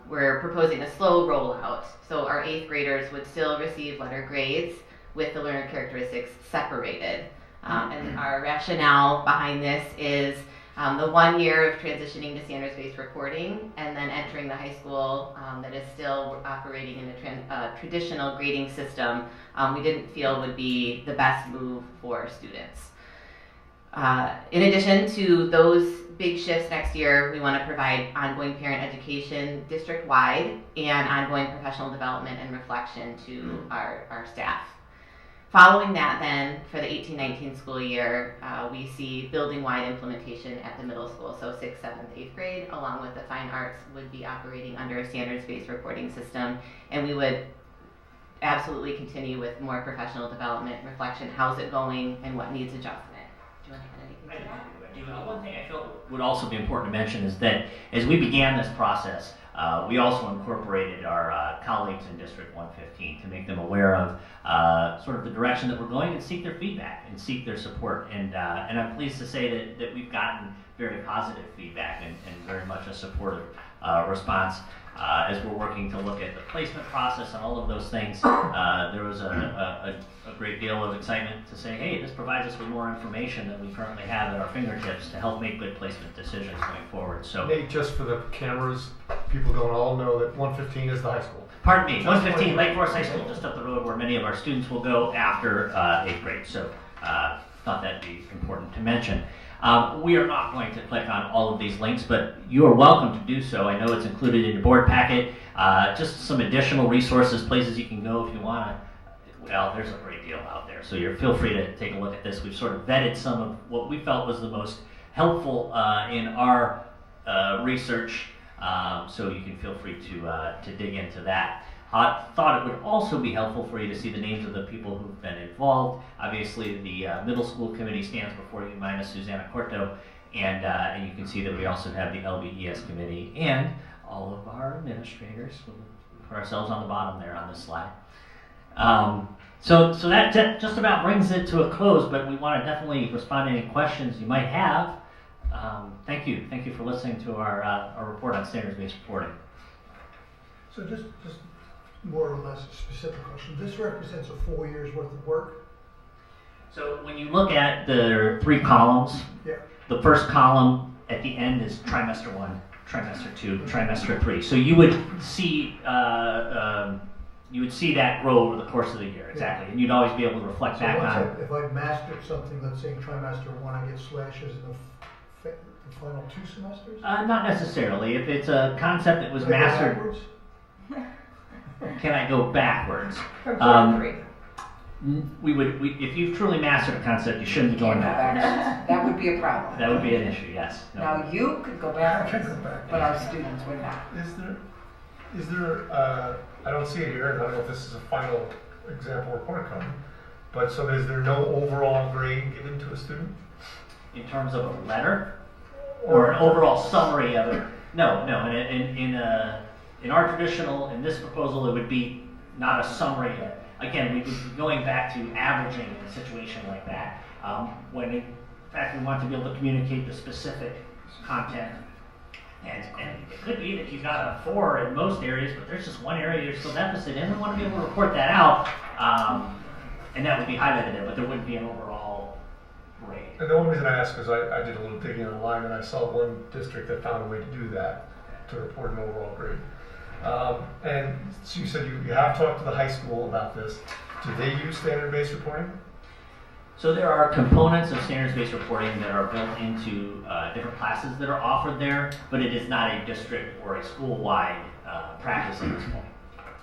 we're proposing a slow rollout. So our 8th graders would still receive letter grades with the learner characteristics separated. And our rationale behind this is The 1 year of transitioning to standards-based reporting and then entering the high school that is still operating in a traditional grading system, we didn't feel would be the best move for students. In addition to those big shifts next year, we want to provide ongoing parent education district-wide and ongoing professional development and reflection to our staff. Following that then, for the 18-19 school year, we see building-wide implementation at the middle school, so 6th, 7th, 8th grade, along with the fine arts would be operating under a standards-based reporting system, and we would absolutely continue with more professional development, reflection, how's it going, and what needs adjustment. Do you want to add anything to that? One thing I felt would also be important to mention is that as we began this process, we also incorporated our colleagues in District 115 to make them aware of sort of the direction that we're going and seek their feedback and seek their support. And I'm pleased to say that we've gotten very positive feedback and very much a supportive response. As we're working to look at the placement process and all of those things, there was a great deal of excitement to say, hey, this provides us with more information than we currently have at our fingertips to help make good placement decisions going forward. So, Nate, just for the cameras, people don't all know that 115 is the high school. Pardon me, 115 Lake Forest High School, just up the road where many of our students will go after 8th grade. So, thought that'd be important to mention. We are not going to click on all of these links, but you are welcome to do so. I know it's included in your board packet. Just some additional resources, places you can go if you want to. Well, there's a great deal out there, so feel free to take a look at this. We've sort of vetted some of what we felt was the most helpful in our research, so you can feel free to dig into that. Thought it would also be helpful for you to see the names of the people who've been involved. Obviously, the middle school committee stands before you, minus Susanna Corto, and you can see that we also have the LBES committee and all of our administrators. We'll put ourselves on the bottom there on this slide. So that just about brings it to a close, but we want to definitely respond to any questions you might have. Thank you for listening to our report on standards-based reporting. So just more or less a specific question. This represents a 4 years worth of work? So when you look at the 3 columns, yeah. The first column at the end is trimester 1, trimester 2, trimester 3. So you would see that grow over the course of the year, exactly, and you'd always be able to reflect So back on. If I mastered something, let's say trimester 1, I get slashes in the final 2 semesters? Not necessarily. If it's a concept that was mastered. Backwards? Can I go backwards? From 4 to 3. If you've truly mastered a concept, you shouldn't be going backwards. That would be a problem. That would be an issue, yes. No. Now, you could go backwards, but our students would not. Is there I don't see it here, and I don't know if this is a final example report card, but so is there no overall grade given to a student? In terms of a letter? Or an overall summary of it? No. In our traditional, in this proposal, it would be not a summary. Again, we'd be going back to averaging in a situation like that. When in fact we want to be able to communicate the specific content. And it could be that you've got a 4 in most areas, but there's just one area you're still deficit in. We want to be able to report that out, and that would be highlighted there, but there wouldn't be an overall grade. And the only reason I ask is I did a little digging online, and I saw one district that found a way to do that, to report an overall grade. And so you said you have talked to the high school about this. Do they use standard-based reporting? So there are components of standards-based reporting that are built into different classes that are offered there, but it is not a district or a school-wide practice at this point.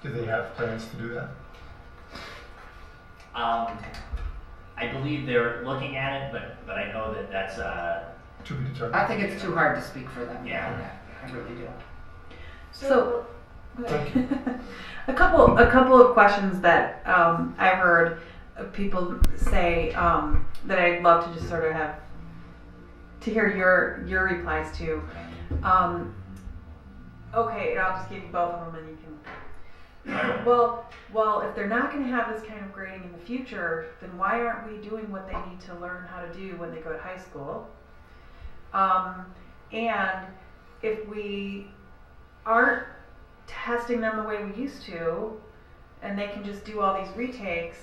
Do they have plans to do that? I believe they're looking at it, but I know that that's to be determined. I think it's too hard to speak for them. Yeah. I really do. So, a couple of questions that I've heard people say that I'd love to just sort of have to hear your replies to. Okay, and I'll just give you both of them, and you can. Well, if they're not going to have this kind of grading in the future, then why aren't we doing what they need to learn how to do when they go to high school? And if we aren't testing them the way we used to, and they can just do all these retakes,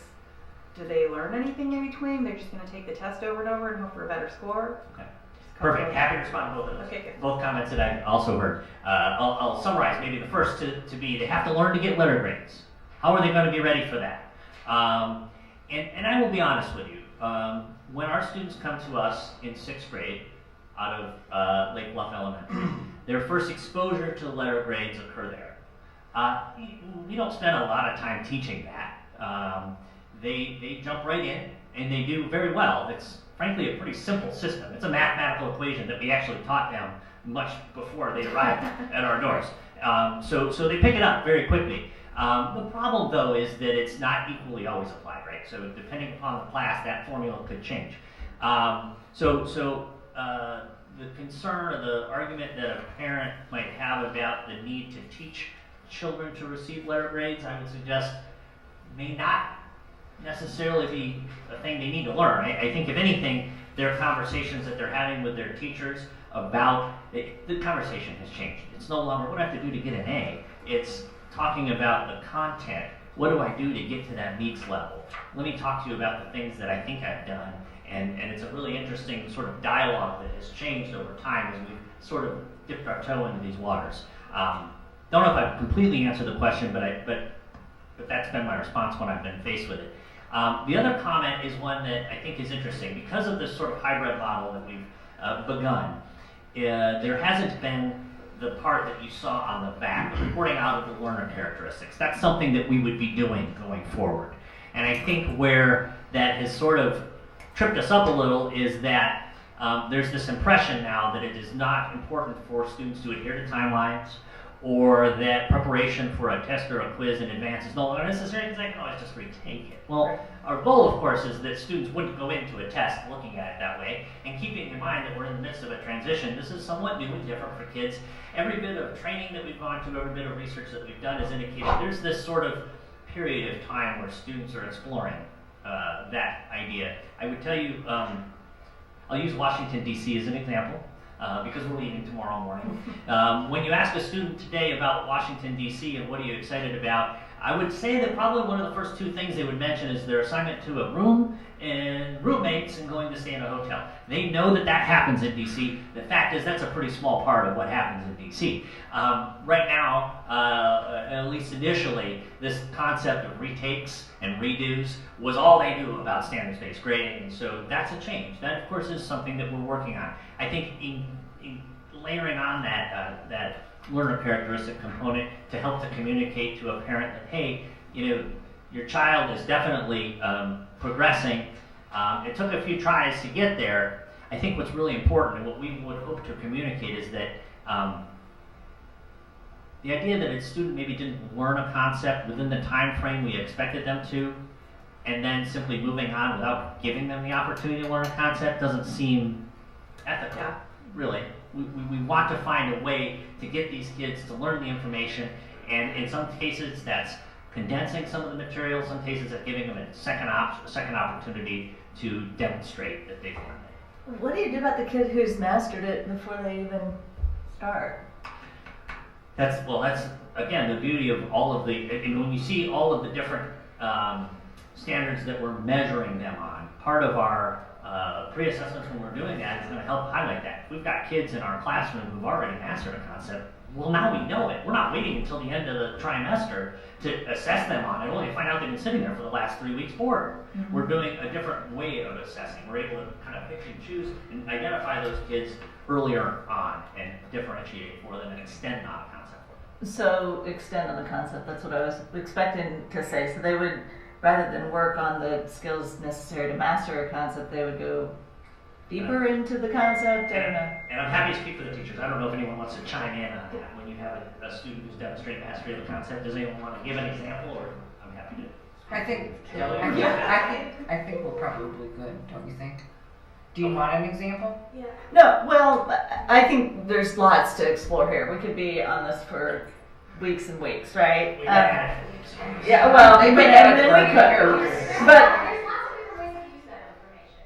do they learn anything in between? They're just going to take the test over and over and hope for a better score? Okay. Perfect. Happy to respond to both of those. Okay, good. Both comments that I've also heard. I'll summarize maybe the first to be they have to learn to get letter grades. How are they going to be ready for that? And I will be honest with you. When our students come to us in 6th grade out of Lake Bluff Elementary, their first exposure to letter grades occur there. We don't spend a lot of time teaching that. They jump right in and they do very well. It's frankly a pretty simple system. It's a mathematical equation that we actually taught them much before they arrived at our doors. So they pick it up very quickly. The problem though is that it's not equally always applied, right? So depending upon the class, that formula could change. The concern or the argument that a parent might have about the need to teach children to receive letter grades, I would suggest may not necessarily be a thing they need to learn. I think if anything, their conversations that they're having with their teachers about, the conversation has changed. It's no longer, what do I have to do to get an A? It's talking about the content. What do I do to get to that meets level? Let me talk to you about the things that I think I've done. And it's a really interesting sort of dialogue that has changed over time as we've sort of dipped our toe into these waters. Don't know if I've completely answered the question, but that's been my response when I've been faced with it. The other comment is one that I think is interesting. Because of this sort of hybrid model that we've begun, there hasn't been the part that you saw on the back, reporting out of the learner characteristics. That's something that we would be doing going forward. And I think where that has sort of tripped us up a little is that there's this impression now that it is not important for students to adhere to timelines, or that preparation for a test or a quiz in advance is no longer necessary because I can always just retake it. Well, our goal, of course, is that students wouldn't go into a test looking at it that way, and keeping in mind that we're in the midst of a transition. This is somewhat new and different for kids. Every bit of training that we've gone to, every bit of research that we've done has indicated there's this sort of period of time where students are exploring that idea. I would tell you, I'll use Washington, D.C. as an example. Because we're leaving tomorrow morning. When you ask a student today about Washington, D.C. and what are you excited about, I would say that probably one of the first two things they would mention is their assignment to a room and roommates and going to stay in a hotel. They know that that happens in D.C. The fact is that's a pretty small part of what happens in D.C. Right now, at least initially, this concept of retakes and redos was all they knew about standards-based grading, and so that's a change. That, of course, is something that we're working on. I think in layering on that learner characteristic component to help to communicate to a parent that, hey, your child is definitely progressing. It took a few tries to get there. I think what's really important and what we would hope to communicate is that the idea that a student maybe didn't learn a concept within the time frame we expected them to, and then simply moving on without giving them the opportunity to learn a concept doesn't seem ethical, really. We want to find a way to get these kids to learn the information, and in some cases that's condensing some of the material, some cases that's giving them a second opportunity to demonstrate that they've learned it. What do you do about the kid who's mastered it before they even start? That's again the beauty of all of the, and when you see all of the different standards that we're measuring them on, part of our pre-assessments when we're doing that is going to help highlight that. If we've got kids in our classroom who've already mastered a concept, well, now we know it. We're not waiting until the end of the trimester to assess them on it, only to find out they've been sitting there for the last 3 weeks bored. Mm-hmm. We're doing a different way of assessing. We're able to kind of pick and choose and identify those kids earlier on and differentiate for them and extend on a concept for them. So extend on the concept, that's what I was expecting to say. So they would, rather than work on the skills necessary to master a concept, they would go deeper into the concept? And I'm happy to speak for the teachers. I don't know if anyone wants to chime in on that. When you have a student who's demonstrating mastery of the concept, does anyone want to give an example, or I'm happy to? I think we're probably good, don't you think? Do you want an example? Yeah. No, well, I think there's lots to explore here. We could be on this for weeks and weeks, right? Yeah, well, and then we could. But there's lots of different ways to use that information.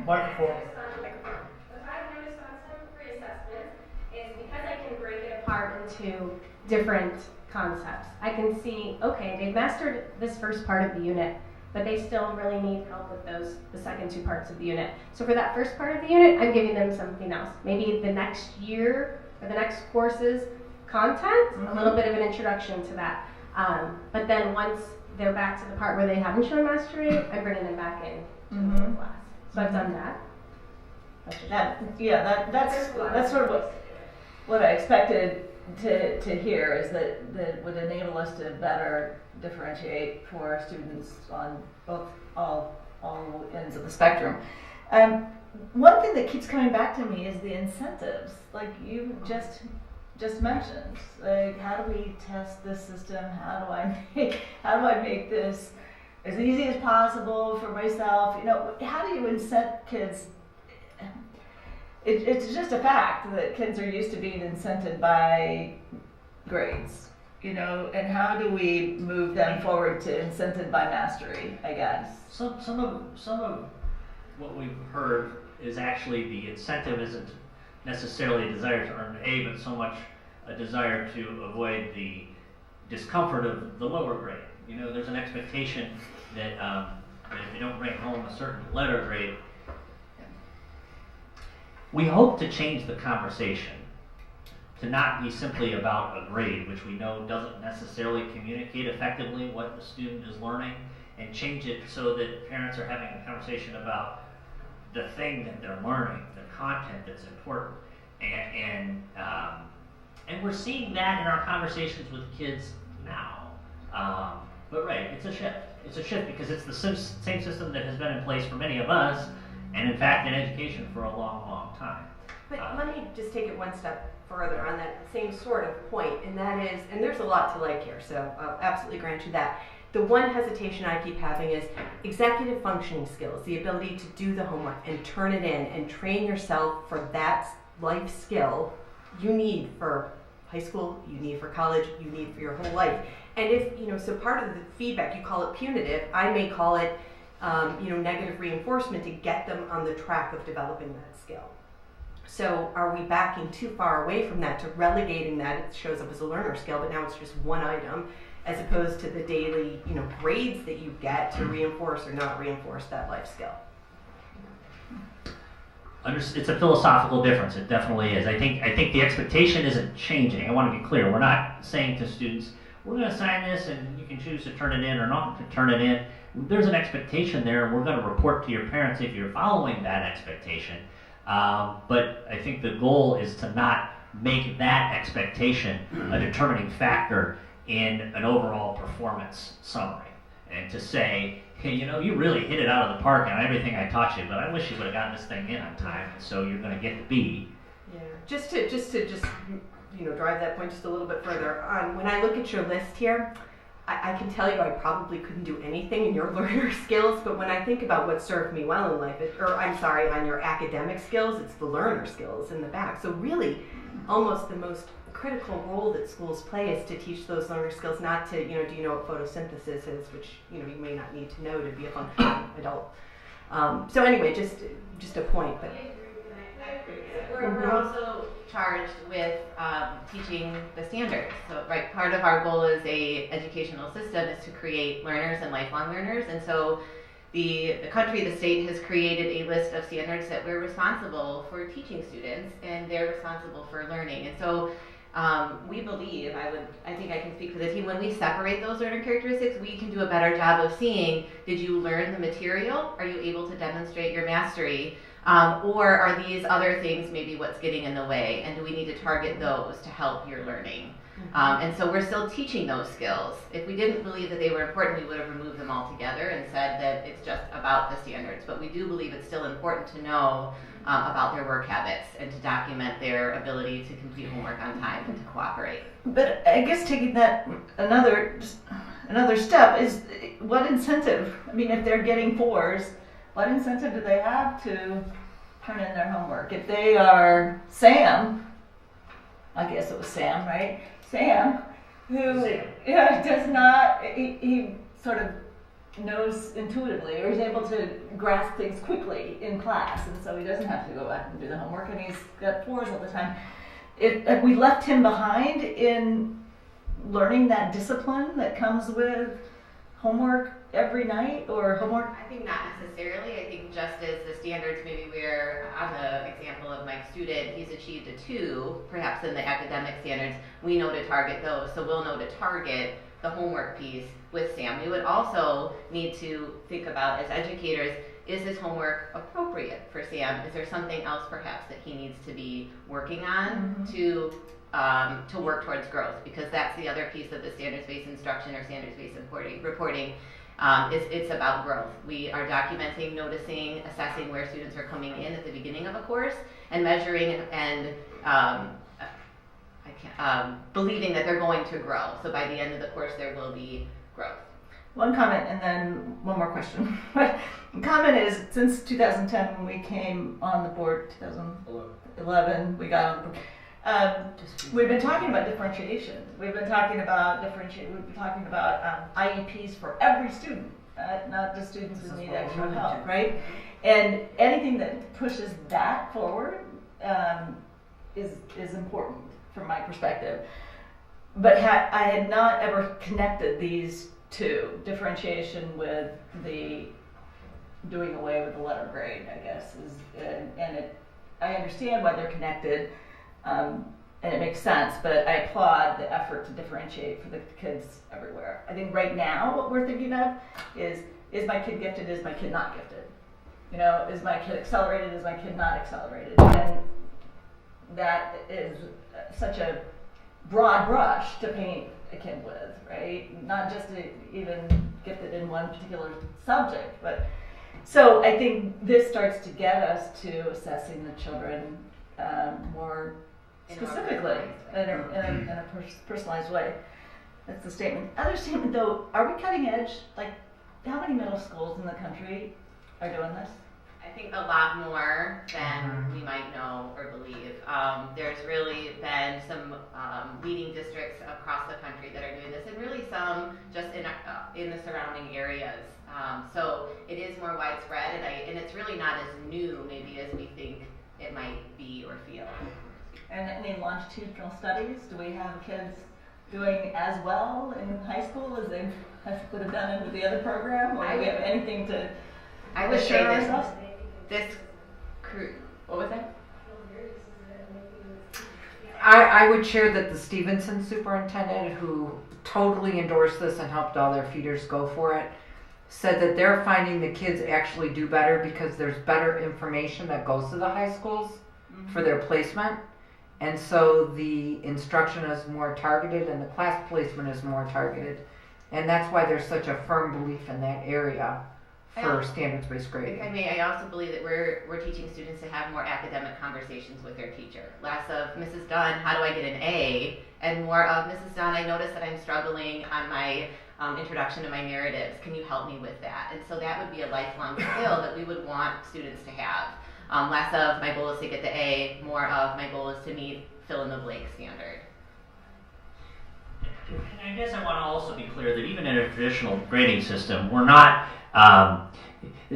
Microphone. What I've noticed on some pre-assessments is because I can break it apart into different concepts. I can see, okay, they've mastered this first part of the unit. but they still really need help with the second two parts of the unit. So for that first part of the unit, I'm giving them something else. Maybe the next year or the next course's content, a little bit of an introduction to that. But then once they're back to the part where they haven't shown mastery, I'm bringing them back in to the class. So I've done that. That's sort of what I expected to hear, is that would enable us to better differentiate for students on all ends of the spectrum. One thing that keeps coming back to me is the incentives, like you just mentioned. Like, how do we test this system? How do I make this as easy as possible for myself? You know, how do you incent kids? It's just a fact that kids are used to being incented by grades, you know, and how do we move them forward to incented by mastery, I guess? Some of what we've heard is actually the incentive isn't necessarily a desire to earn an A, but so much a desire to avoid the discomfort of the lower grade. You know, there's an expectation that if you don't bring home a certain letter grade. We hope to change the conversation to not be simply about a grade, which we know doesn't necessarily communicate effectively what the student is learning, and change it so that parents are having a conversation about the thing that they're learning, the content that's important, and we're seeing that in our conversations with kids now. But right, it's a shift. It's a shift because it's the same system that has been in place for many of us, and in fact in education for a long, long time. But let me just take it one step further on that same sort of point, and that is, and there's a lot to like here, so I'll absolutely grant you that. The one hesitation I keep having is executive functioning skills, the ability to do the homework and turn it in and train yourself for that life skill you need for high school, you need for college, you need for your whole life. And if, you know, so part of the feedback, you call it punitive, I may call it negative reinforcement to get them on the track of developing that skill. So are we backing too far away from that to relegating that? It shows up as a learner skill, but now it's just one item, as opposed to the daily, grades that you get to reinforce or not reinforce that life skill. It's a philosophical difference. It definitely is. I think the expectation isn't changing. I want to be clear. We're not saying to students, we're going to assign this and you can choose to turn it in or not to turn it in. There's an expectation there, and we're going to report to your parents if you're following that expectation. But I think the goal is to not make that expectation a determining factor in an overall performance summary. And to say, hey, you really hit it out of the park on everything I taught you, but I wish you would have gotten this thing in on time, so you're going to get the B. Yeah, just to drive that point just a little bit further on. When I look at your list here, I can tell you I probably couldn't do anything in your learner skills, but when I think about what served me well in life, on your academic skills, it's the learner skills in the back. So really, almost the most critical role that schools play is to teach those learner skills, not to, do you know what photosynthesis is, which, you may not need to know to be a functional adult. So anyway, just a point. But we're also charged with teaching the standards. So, right, part of our goal as a educational system is to create learners and lifelong learners, and so the country, the state has created a list of standards that we're responsible for teaching students, and they're responsible for learning. And so we believe, I think I can speak for the team, when we separate those learner characteristics, we can do a better job of seeing, did you learn the material? Are you able to demonstrate your mastery? Or are these other things maybe what's getting in the way, and do we need to target those to help your learning? And so we're still teaching those skills. If we didn't believe that they were important, we would have removed them altogether and said that it's just about the standards. But we do believe it's still important to know about their work habits and to document their ability to complete homework on time and to cooperate. But I guess taking that another step is, what incentive? I mean, if they're getting 4s, what incentive do they have to turn in their homework? If they are Sam, I guess it was Sam, right? Sam, who does not, he sort of knows intuitively, or is able to grasp things quickly in class, and so he doesn't have to go back and do the homework, and he's got 4s all the time. If we left him behind in learning that discipline that comes with homework every night or homework? I think not necessarily. I think just as the standards, maybe where on the example of my student, he's achieved a 2, perhaps in the academic standards, we know to target those. So we'll know to target the homework piece with Sam. We would also need to think about, as educators, is his homework appropriate for Sam? Is there something else perhaps that he needs to be working on to work towards growth? Because that's the other piece of the standards-based instruction or standards-based reporting. It's about growth. We are documenting, noticing, assessing where students are coming in at the beginning of a course, and measuring and believing that they're going to grow. So by the end of the course, there will be growth. One comment and then one more question. The comment is, since 2010 when we came on the board, 2011 we got on the board, we've been talking about differentiation. We've been talking about IEPs for every student, not just students who need extra help, right? And anything that pushes that forward is important from my perspective. But I had not ever connected these two, differentiation with the doing away with the letter grade, I guess, I understand why they're connected, and it makes sense, but I applaud the effort to differentiate for the kids everywhere. I think right now what we're thinking of is my kid gifted, is my kid not gifted? You know, is my kid accelerated, is my kid not accelerated? And that is such a broad brush to paint a kid with, right? Not just even gifted in one particular subject, but so I think this starts to get us to assessing the children more specifically in a personalized way. That's the statement. Other statement though, are we cutting edge? Like, how many middle schools in the country are doing this? I think a lot more than we might know or believe. There's really been some leading districts across the country that are doing this, and really some just in the surrounding areas. So it is more widespread, and it's really not as new maybe as we think it might be or feel. And any longitudinal studies? Do we have kids doing as well in high school as they would have done in the other program? Or do we have anything to I would say ourselves? What was that? I would share that the Stevenson superintendent, who totally endorsed this and helped all their feeders go for it, said that they're finding the kids actually do better because there's better information that goes to the high schools for their placement. And so the instruction is more targeted and the class placement is more targeted. And that's why there's such a firm belief in that area for standards-based grading. If I may, I also believe that we're teaching students to have more academic conversations with their teacher. Less of, Mrs. Dunn, how do I get an A? And more of, Mrs. Dunn, I noticed that I'm struggling on my introduction to my narratives. Can you help me with that? And so that would be a lifelong skill that we would want students to have. Less of, my goal is to get the A, more of, my goal is to meet fill-in-the-blank standard. And I guess I want to also be clear that even in a traditional grading system, we're not,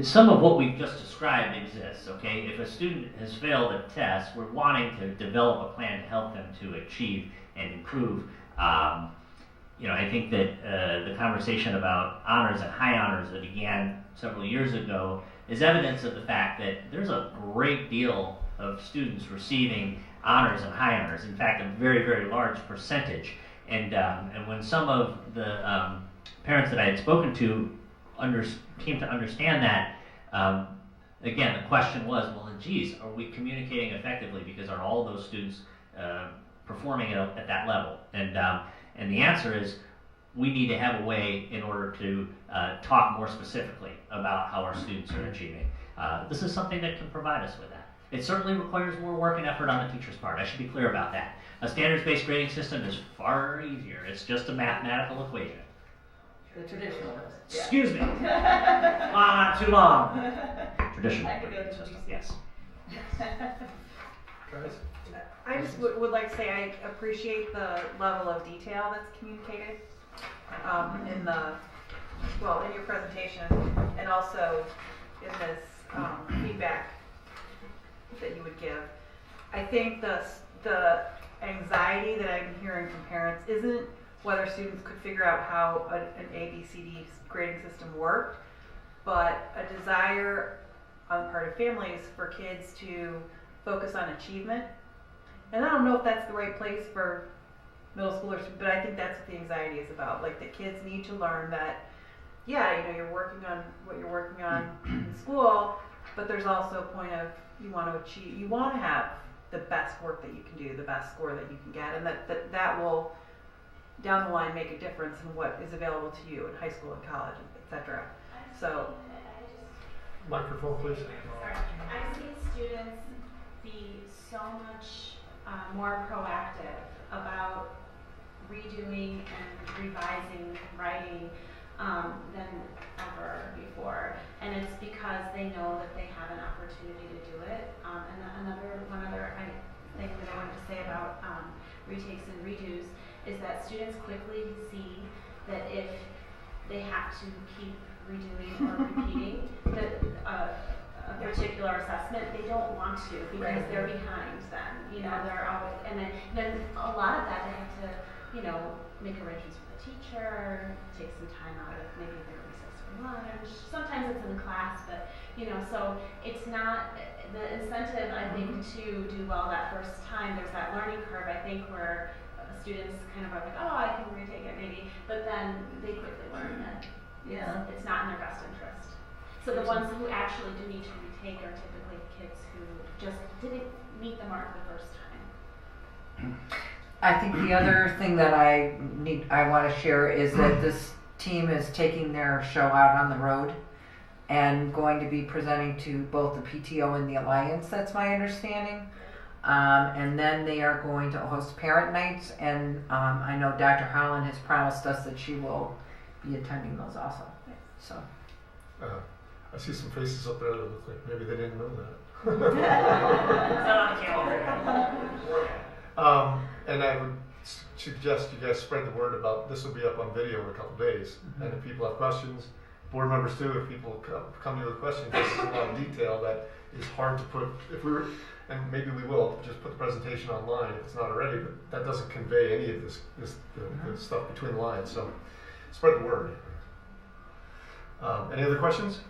some of what we've just described exists, okay? If a student has failed a test, we're wanting to develop a plan to help them to achieve and improve. I think that the conversation about honors and high honors that began several years ago is evidence of the fact that there's a great deal of students receiving honors and high honors. In fact, a very, very large percentage. And when some of the parents that I had spoken to came to understand that, again, the question was, well, geez, are we communicating effectively? Because are all those students performing at that level? And the answer is, we need to have a way in order to talk more specifically about how our students are achieving. This is something that can provide us with that. It certainly requires more work and effort on the teacher's part. I should be clear about that. A standards-based grading system is far easier. It's just a mathematical equation. The traditional ones. Yeah. Excuse me. Too long. Traditional grading system, yes. Guys? I just would like to say I appreciate the level of detail that's communicated in your presentation, and also in this feedback that you would give. I think the anxiety that I'm hearing from parents isn't whether students could figure out how an ABCD grading system worked, but a desire on the part of families for kids to focus on achievement. And I don't know if that's the right place for middle schoolers, but I think that's what the anxiety is about. Like, the kids need to learn that, yeah, you know, you're working on what you're working on in school, but there's also a point of you want to achieve, you want to have the best work that you can do, the best score that you can get, and that will down the line make a difference in what is available to you in high school and college, etc. So, microphone, please. Sorry, I've seen students be so much more proactive about redoing and revising writing than ever before, and it's because they know that they have an opportunity to do it. And one other thing that I wanted to say about retakes and redos is that students quickly see that if they have to keep redoing or repeating a particular assessment, they don't want to because they're behind then. You know, they're always, and then a lot of that they have to, you know, make arrangements with the teacher, take some time out of maybe their recess or lunch. Sometimes it's in class, but you know, so it's not the incentive, I think, to do well that first time. There's that learning curve, I think, where students kind of are like, oh, I can retake it maybe, but then they quickly learn that it's not in their best interest. So the ones who actually do need to retake are typically kids who just didn't meet the mark the first time. I think the other thing that I want to share is that this team is taking their show out on the road and going to be presenting to both the PTO and the Alliance, that's my understanding. And then they are going to host parent nights, and I know Dr. Holland has promised us that she will be attending those also. So. I see some faces up there that look like maybe they didn't know that. It's not on the calendar. And I would suggest you guys spread the word about this. Will be up on video in a couple days, and if people have questions, board members too, if people come to you with questions, this is a lot of detail that is hard to put. If we were, and maybe we will just put the presentation online if it's not already, but that doesn't convey any of this the stuff between the lines. So spread the word. Any other questions?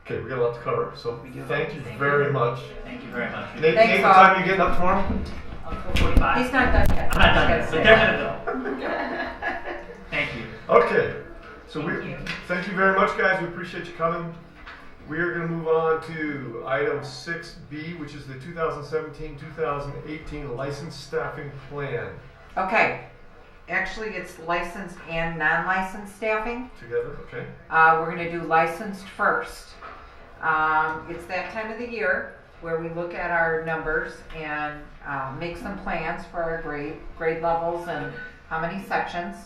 Okay, we got a lot to cover, so thank you very much. Thank you very much. Nate, what time are you getting up tomorrow? 45. He's not done yet. I'm not done yet, but they're gonna go. Thank you. Okay, so thank you very much, guys. We appreciate you coming. We are going to move on to item 6B, which is the 2017-2018 licensed staffing plan. Okay, actually it's licensed and non-licensed staffing. Together, okay. We're going to do licensed first. It's that time of the year where we look at our numbers and make some plans for our grade levels and how many sections.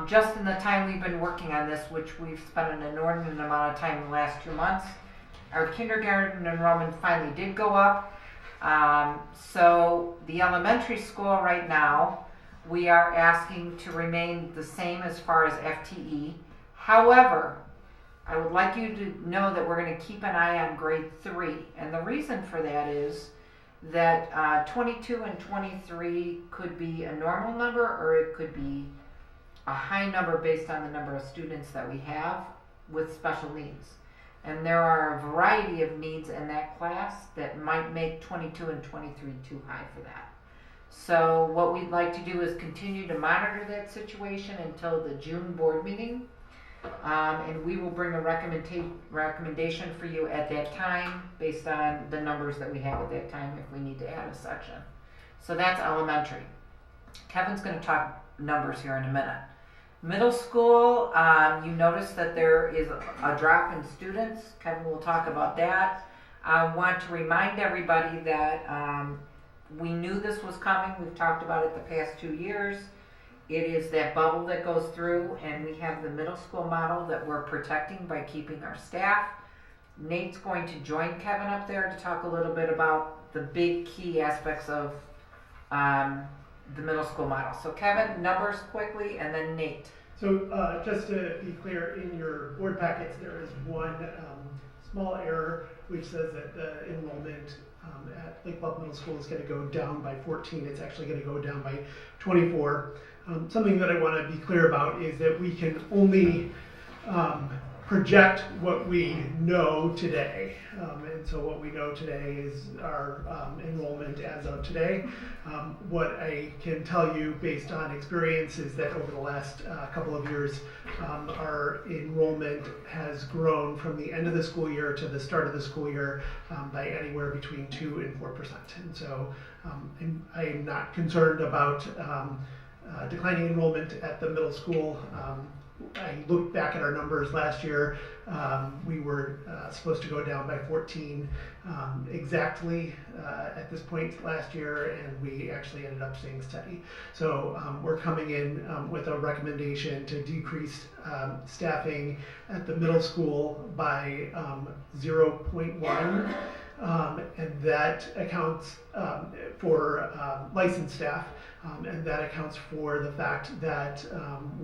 Just in the time we've been working on this, which we've spent an inordinate amount of time in the last 2 months, our kindergarten enrollment finally did go up. So the elementary school right now, we are asking to remain the same as far as FTE. However, I would like you to know that we're going to keep an eye on grade 3. And the reason for that is that 22 and 23 could be a normal number, or it could be a high number based on the number of students that we have with special needs. And there are a variety of needs in that class that might make 22 and 23 too high for that. So what we'd like to do is continue to monitor that situation until the June board meeting. And we will bring a recommendation for you at that time based on the numbers that we have at that time if we need to add a section. So that's elementary. Kevin's going to talk numbers here in a minute. Middle school, you notice that there is a drop in students. Kevin will talk about that. I want to remind everybody that we knew this was coming. We've talked about it the past 2 years. It is that bubble that goes through, and we have the middle school model that we're protecting by keeping our staff. Nate's going to join Kevin up there to talk a little bit about the big key aspects of the middle school model. So Kevin, numbers quickly, and then Nate. So just to be clear, in your board packets there is one small error which says that the enrollment at Lake Bluff Middle School is going to go down by 14. It's actually going to go down by 24. Something that I want to be clear about is that we can only project what we know today. And so what we know today is our enrollment as of today. What I can tell you based on experience is that over the last couple of years, our enrollment has grown from the end of the school year to the start of the school year by anywhere between 2 and 4%. And so I'm not concerned about declining enrollment at the middle school. I looked back at our numbers last year. We were supposed to go down by 14 exactly at this point last year, and we actually ended up staying steady. So we're coming in with a recommendation to decrease staffing at the middle school by 0.1, and that accounts for licensed staff. And that accounts for the fact that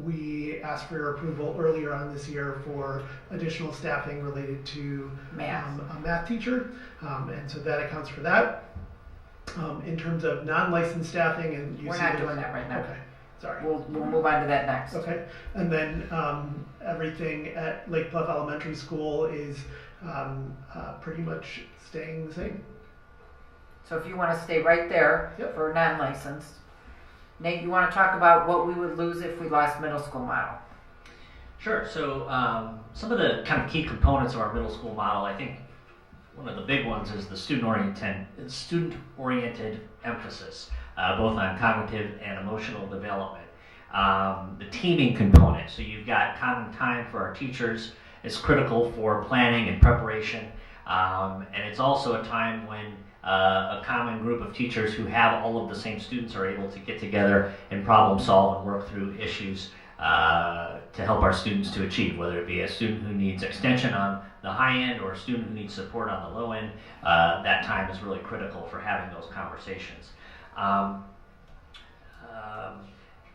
we asked for your approval earlier on this year for additional staffing related to a math teacher. And so that accounts for that. In terms of non-licensed staffing, and we're not doing that right now. Okay, sorry. We'll move on to that next. Okay, and then everything at Lake Bluff Elementary School is pretty much staying the same. So if you want to stay right there for non-licensed. Nate, you want to talk about what we would lose if we lost middle school model? Sure. So some of the kind of key components of our middle school model, I think one of the big ones is the student-oriented emphasis, both on cognitive and emotional development. The teaming component, so you've got common time for our teachers, is critical for planning and preparation, and it's also a time when a common group of teachers who have all of the same students are able to get together and problem solve and work through issues to help our students to achieve, whether it be a student who needs extension on the high end or a student who needs support on the low end. That time is really critical for having those conversations.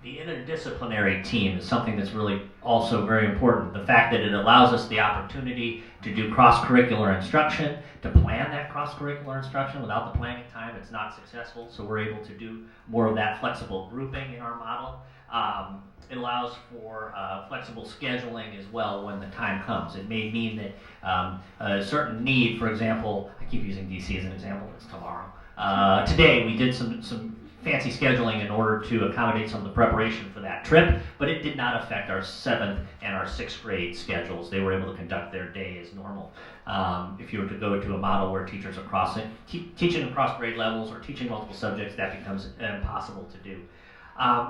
The interdisciplinary team is something that's really also very important. The fact that it allows us the opportunity to do cross-curricular instruction, to plan that cross-curricular instruction. Without the planning time, it's not successful, so we're able to do more of that flexible grouping in our model. It allows for flexible scheduling as well when the time comes. It may mean that a certain need, for example, I keep using DC as an example, it's tomorrow. Today we did some fancy scheduling in order to accommodate some of the preparation for that trip, but it did not affect our 7th and our 6th grade schedules. They were able to conduct their day as normal. If you were to go to a model where teachers are teaching across grade levels or teaching multiple subjects, that becomes impossible to do.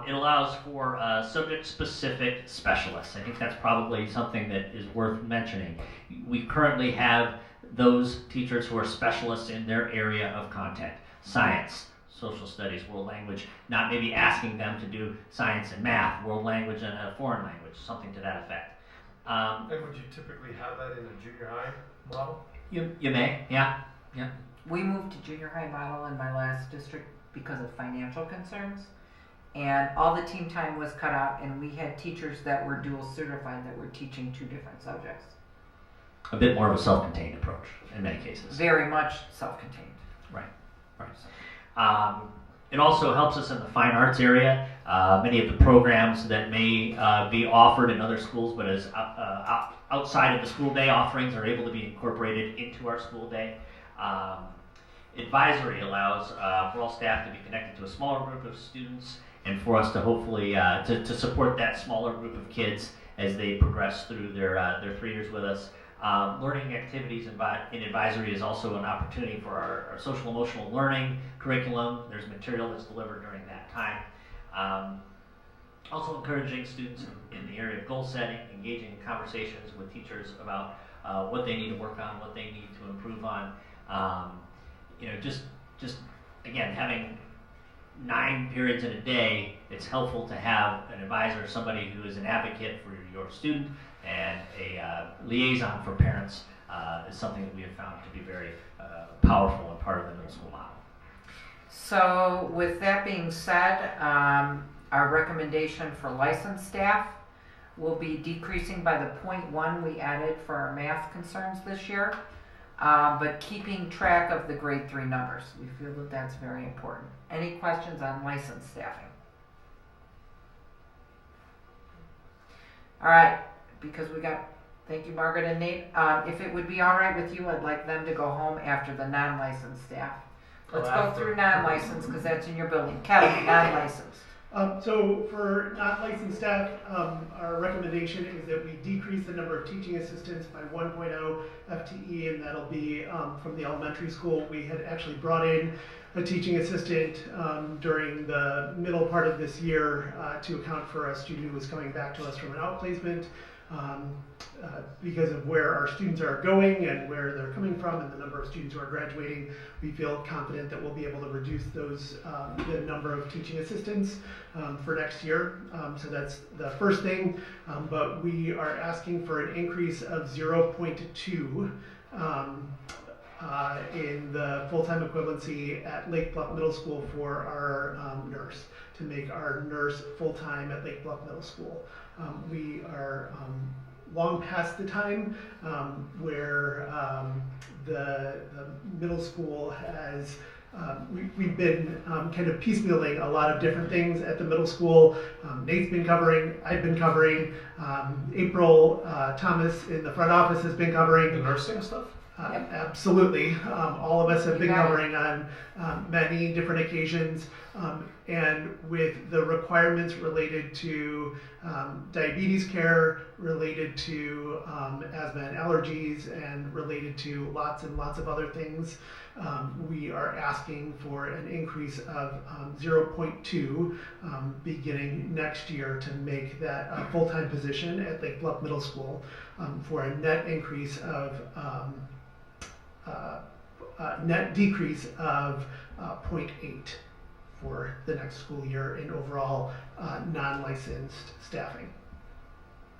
It allows for subject-specific specialists. I think that's probably something that is worth mentioning. We currently have those teachers who are specialists in their area of content, science, social studies, world language, not maybe asking them to do science and math, world language and a foreign language, something to that effect. And would you typically have that in a junior high model? You may, yeah. We moved to junior high model in my last district because of financial concerns, and all the team time was cut out, and we had teachers that were dual certified that were teaching 2 different subjects. A bit more of a self-contained approach in many cases. Very much self-contained. Right. It also helps us in the fine arts area. Many of the programs that may be offered in other schools, but as outside of the school day offerings, are able to be incorporated into our school day. Advisory allows for all staff to be connected to a smaller group of students, and for us to hopefully to support that smaller group of kids as they progress through their 3 years with us. Learning activities in advisory is also an opportunity for our social emotional learning curriculum. There's material that's delivered during that time. Also encouraging students in the area of goal setting, engaging in conversations with teachers about what they need to work on, what they need to improve on. Just again, having 9 periods in a day, it's helpful to have an advisor, somebody who is an advocate for your student, and a liaison for parents is something that we have found to be very powerful and part of the middle school model. So with that being said, our recommendation for licensed staff will be decreasing by the 0.1 we added for our math concerns this year. but keeping track of the grade 3 numbers. We feel that that's very important. Any questions on licensed staffing? All right, because we got, thank you, Margaret and Nate. If it would be all right with you, I'd like them to go home after the non-licensed staff. Let's go through non-licensed because that's in your building. Kevin, non-licensed. So for non-licensed staff, our recommendation is that we decrease the number of teaching assistants by 1.0 FTE, and that'll be from the elementary school. We had actually brought in a teaching assistant during the middle part of this year to account for a student who was coming back to us from an outplacement. Because of where our students are going and where they're coming from and the number of students who are graduating, we feel confident that we'll be able to reduce those the number of teaching assistants for next year. So that's the first thing, but we are asking for an increase of 0.2 in the full-time equivalency at Lake Bluff Middle School for our nurse, to make our nurse full-time at Lake Bluff Middle School. We are long past the time where the middle school has, we've been kind of piecemealing a lot of different things at the middle school. Nate's been covering, I've been covering, April Thomas in the front office has been covering. The nursing stuff? Absolutely. All of us have been covering on many different occasions, and with the requirements related to diabetes care, related to asthma and allergies, and related to lots and lots of other things, we are asking for an increase of 0.2 beginning next year to make that a full-time position at Lake Bluff Middle School for a net increase of net decrease of 0.8 for the next school year in overall non-licensed staffing.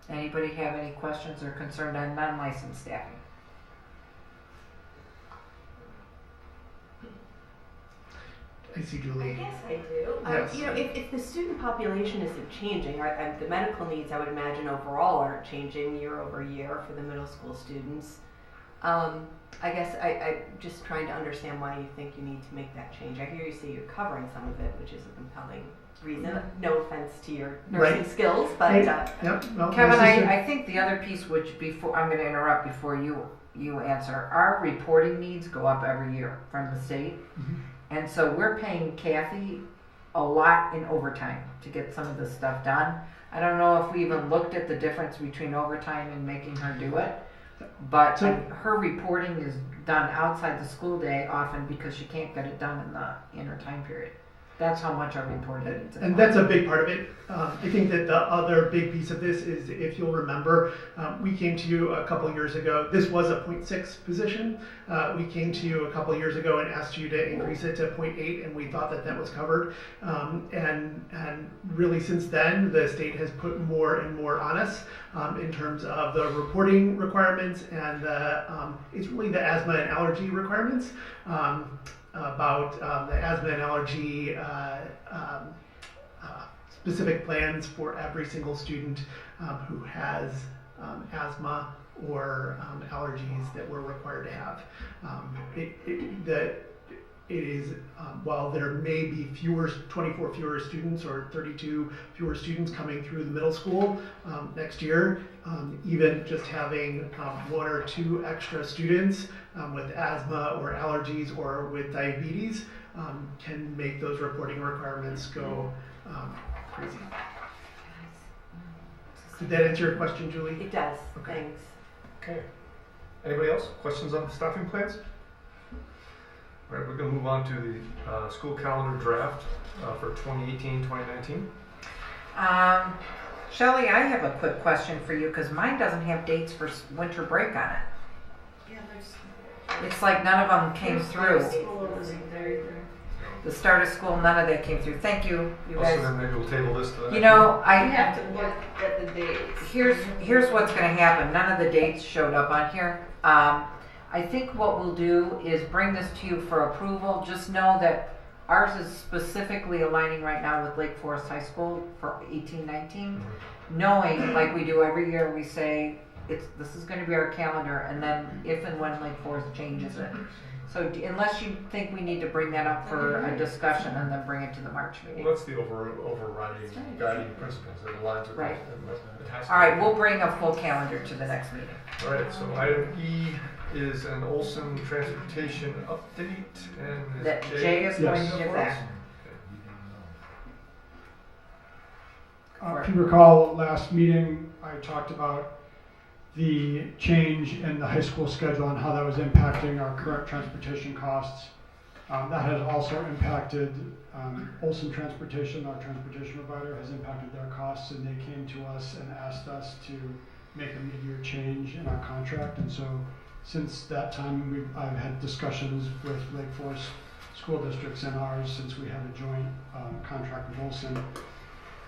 Anybody have any questions or concern on non-licensed staffing? I see Julie. I guess I do. Yes. You know, if the student population isn't changing, the medical needs, I would imagine, overall aren't changing year over year for the middle school students. I guess I'm just trying to understand why you think you need to make that change. I hear you say you're covering some of it, which is a compelling reason. No offense to your nursing skills, but Yep. Well, Kevin, I think the other piece, which before I'm going to interrupt before you answer, our reporting needs go up every year from the state, and so we're paying Kathy a lot in overtime to get some of this stuff done. I don't know if we even looked at the difference between overtime and making her do it. But her reporting is done outside the school day often because she can't get it done in her time period. That's how much our reporting is. And that's a big part of it. I think that the other big piece of this is, if you'll remember, we came to you a couple years ago. This was a 0.6 position. We came to you a couple years ago and asked you to increase it to 0.8, and we thought that that was covered. And really since then, the state has put more and more on us in terms of the reporting requirements, and it's really the asthma and allergy requirements. About the asthma and allergy specific plans for every single student who has asthma or allergies that we're required to have. It is, while there may be 24 fewer students or 32 fewer students coming through the middle school next year, even just having 1 or 2 extra students with asthma or allergies or with diabetes can make those reporting requirements go crazy. Did that answer your question, Julie? It does. Okay. Thanks. Okay. Anybody else? Questions on the staffing plans? All right, we're going to move on to the school calendar draft for 2018-2019. Shelley, I have a quick question for you because mine doesn't have dates for winter break on it. Yeah, there's. It's like none of them came through. The start of school, none of that came through. Thank you, you guys. So then maybe we'll table this to the next You know, meeting. I have to look at the dates. Here's what's going to happen. None of the dates showed up on here. I think what we'll do is bring this to you for approval. Just know that ours is specifically aligning right now with Lake Forest High School for 18-19. Knowing, like we do every year, we say this is gonna be our calendar, and then if and when Lake Forest changes it. So unless you think we need to bring that up for a discussion and then bring it to the March meeting. Well, that's the overriding guiding principles that aligns with Right. it has to All right, be. we'll bring a full calendar to the next meeting. All right, so item E is an Olson transportation update, and That Jay is going to give that. If you recall, last meeting, I talked about the change in the high school schedule and how that was impacting our current transportation costs. That has also impacted Olson Transportation, our transportation provider, has impacted their costs, and they came to us and asked us to make a mid-year change in our contract. And so since that time, I've had discussions with Lake Forest school districts and ours, since we have a joint contract with Olson.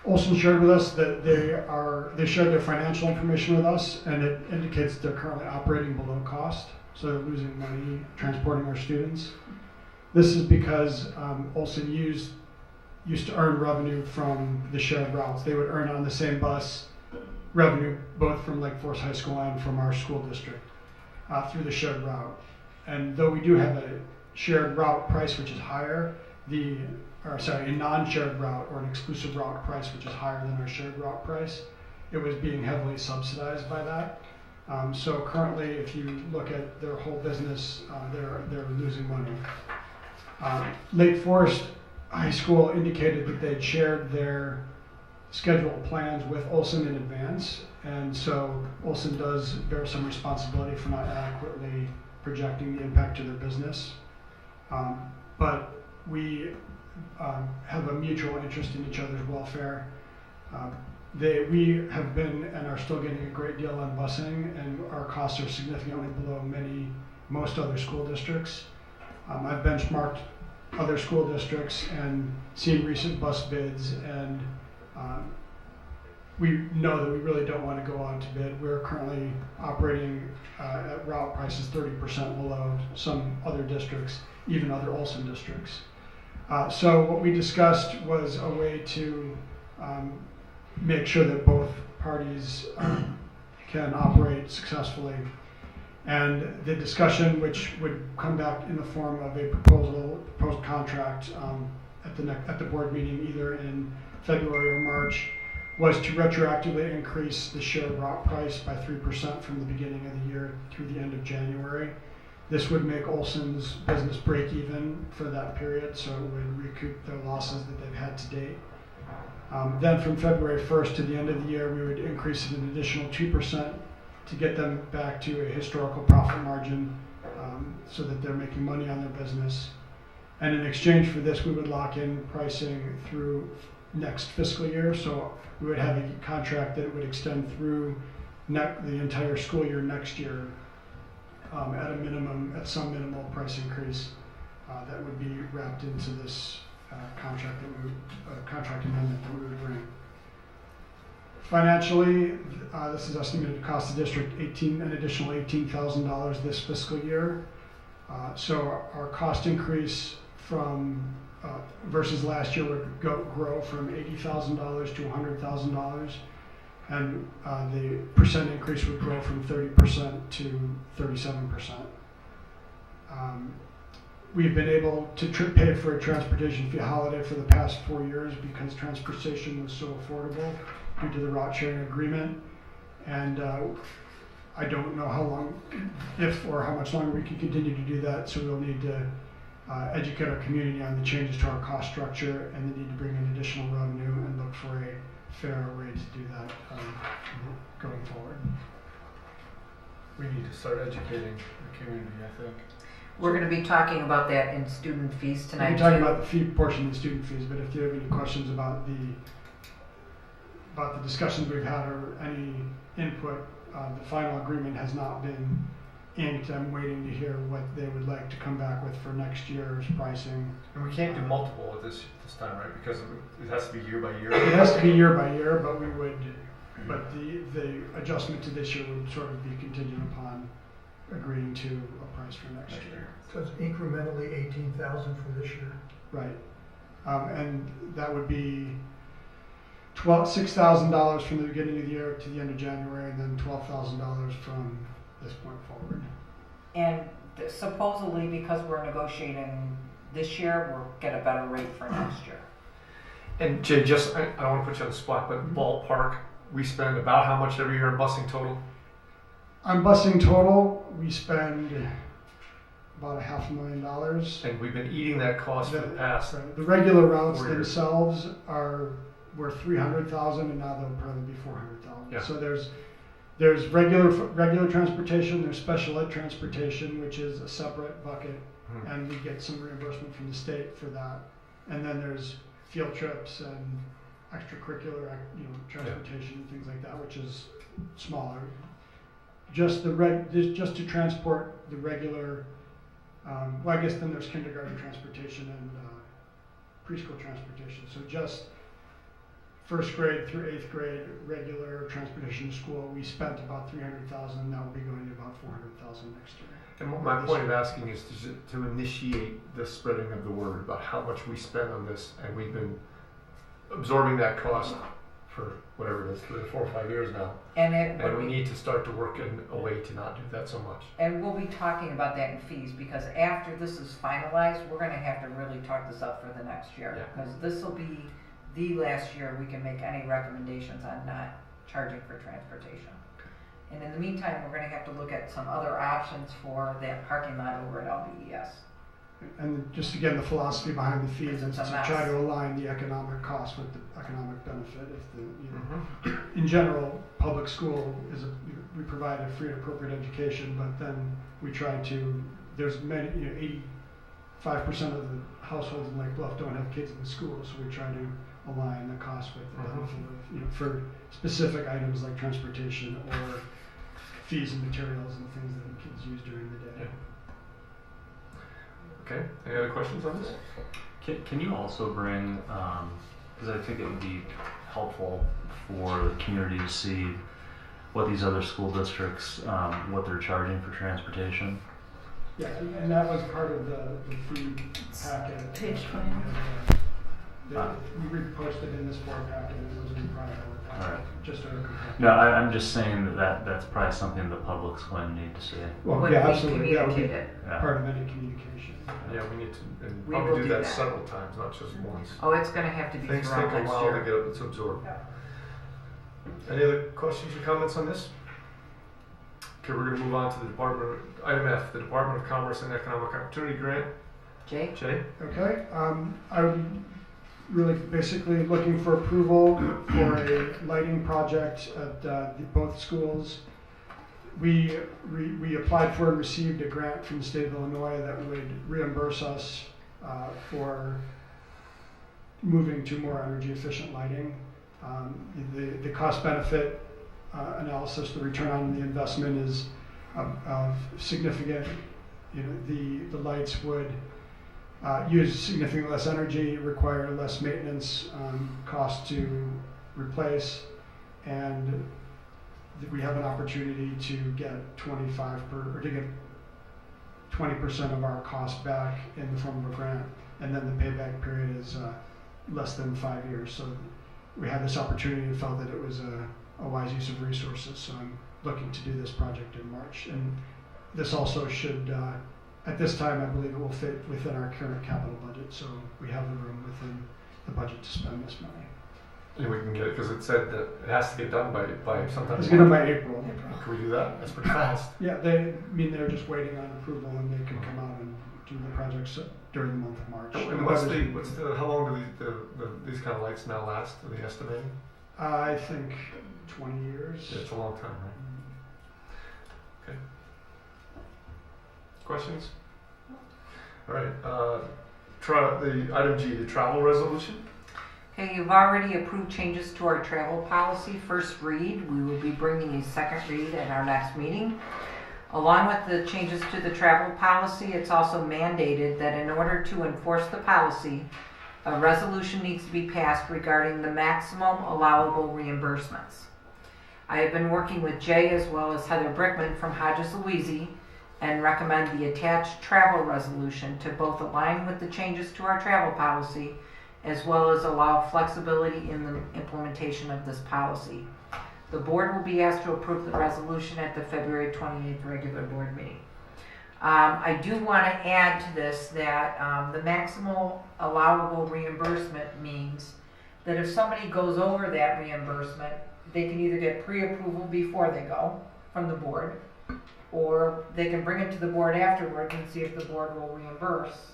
Olson shared with us that they shared their financial information with us, and it indicates they're currently operating below cost, so they're losing money transporting our students. This is because Olson used to earn revenue from the shared routes. They would earn on the same bus revenue both from Lake Forest High School and from our school district through the shared route. And though we do have a shared route price which is higher, a non-shared route or an exclusive route price which is higher than our shared route price, it was being heavily subsidized by that. So currently, if you look at their whole business, they're losing money. Lake Forest High School indicated that they'd shared their scheduled plans with Olson in advance, and so Olson does bear some responsibility for not adequately projecting the impact to their business. But we have a mutual interest in each other's welfare. We have been and are still getting a great deal on busing, and our costs are significantly below most other school districts. I've benchmarked other school districts and seen recent bus bids, and we know that we really don't want to go out to bid. We're currently operating at route prices 30% below some other districts, even other Olson districts. So what we discussed was a way to make sure that both parties can operate successfully. And the discussion, which would come back in the form of a proposed contract at the board meeting either in February or March, was to retroactively increase the shared route price by 3% from the beginning of the year through the end of January. This would make Olson's business break even for that period, so it would recoup their losses that they've had to date. Then from February 1st to the end of the year, we would increase it an additional 2% to get them back to a historical profit margin so that they're making money on their business. And in exchange for this, we would lock in pricing through next fiscal year. So we would have a contract that would extend through the entire school year next year at some minimal price increase that would be wrapped into this contract amendment that we would bring. Financially, this is estimated to cost the district an additional $18,000 this fiscal year. So our cost increase from versus last year would grow from $80,000 to $100,000, and the percent increase would grow from 30% to 37%. We've been able to pay for a transportation fee holiday for the past 4 years because transportation was so affordable due to the route sharing agreement, and I don't know how long, if or how much longer we can continue to do that, so we'll need to educate our community on the changes to our cost structure and the need to bring in additional revenue and look for a fair way to do that going forward. We need to start educating the community, I think. We're going to be talking about that in student fees tonight. We'll be talking about the fee portion of the student fees, but if you have any questions about the discussions we've had or any input, the final agreement has not been inked. I'm waiting to hear what they would like to come back with for next year's pricing. And we can't do multiple at this time, right? Because it has to be year by year. It has to be year by year, but the adjustment to this year would sort of be contingent upon agreeing to a price for next year. So it's incrementally $18,000 for this year. Right, and that would be $6,000 from the beginning of the year to the end of January, and then $12,000 from this point forward. And supposedly, because we're negotiating this year, we'll get a better rate for next year. And Jay, just, I don't want to put you on the spot, but ballpark, we spend about how much every year in busing total? On busing total, we spend about $500,000. And we've been eating that cost for the past. The regular routes 4 years. themselves were $300,000, and now they'll probably be $400,000. Yeah. So there's regular transportation, there's special ed transportation, which is a separate bucket, and we get some reimbursement from the state for that. And then there's field trips and extracurricular, transportation and things like that, which is smaller. Just to transport the regular. Well, I guess then there's kindergarten transportation and preschool transportation. So just first grade through 8th grade regular transportation to school, we spent about $300,000. Now we'll be going to about $400,000 next year. And my point of asking is to initiate the spreading of the word about how much we spend on this, and we've been absorbing that cost for whatever it is, 3 or 4 or 5 years now. And we need to start to work in a way to not do that so much. And we'll be talking about that in fees, because after this is finalized, we're going to have to really talk this up for the next year. Because this will be the last year we can make any recommendations on not charging for transportation. And in the meantime, we're going to have to look at some other options for that parking lot over at LBES. And just again, the philosophy behind the fees is to mess. try to align the economic cost with the economic benefit. If in general, public school we provide a free and appropriate education, but then we try to. There's many, 85% of the households in Lake Bluff don't have kids in the school, so we try to align the cost with the benefit of, for specific items like transportation or fees and materials and things that the kids use during the day. Okay, any other questions on this? Can you also bring, because I think it would be helpful for the community to see what these other school districts, what they're charging for transportation? Yeah, and that was part of the fee packet. Page 20. We reposted in this board packet, and it was in the prior board packet. All right. Just to No, I'm just saying that's probably something the public's going to need to see. Well, yeah, absolutely. That would be Yeah. part of any communication. Yeah, we need to and We probably will do do that that. several times, not just once. Oh, it's going to have to be Things throughout take a next while year. to get it to absorb. Any other questions or comments on this? Okay, we're going to move on to the item F, the Department of Commerce and Economic Opportunity Grant. Jay? Okay, I'm really basically looking for approval for a lighting project at both schools. We applied for and received a grant from the state of Illinois that would reimburse us for moving to more energy efficient lighting. The cost benefit analysis, the return on the investment is significant. The lights would use significantly less energy, require less maintenance cost to replace, and we have an opportunity to get 20% of our cost back in the form of a grant, and then the payback period is less than 5 years. So we had this opportunity and felt that it was a wise use of resources. So I'm looking to do this project in March, and this also should. At this time, I believe it will fit within our current capital budget, so we have the room within the budget to spend this money. And we can get it, because it said that it has to get done by sometime. It's done by April. Can we do that? That's pretty fast. Yeah, they're just waiting on approval, and they can come out and do the projects during the month of March. And how long do these kind of lights now last? Are they estimating? I think 20 years. Yeah, it's a long time, right? Okay. Questions? All right. The item G, the travel resolution. Okay, you've already approved changes to our travel policy, first read. We will be bringing a second read at our next meeting. Along with the changes to the travel policy, it's also mandated that in order to enforce the policy, a resolution needs to be passed regarding the maximum allowable reimbursements. I have been working with Jay as well as Heather Brickman from Hodges Louisi and recommend the attached travel resolution to both align with the changes to our travel policy as well as allow flexibility in the implementation of this policy. The board will be asked to approve the resolution at the February 28th regular board meeting. I do want to add to this that the maximal allowable reimbursement means that if somebody goes over that reimbursement, they can either get pre-approval before they go from the board, or they can bring it to the board afterward and see if the board will reimburse.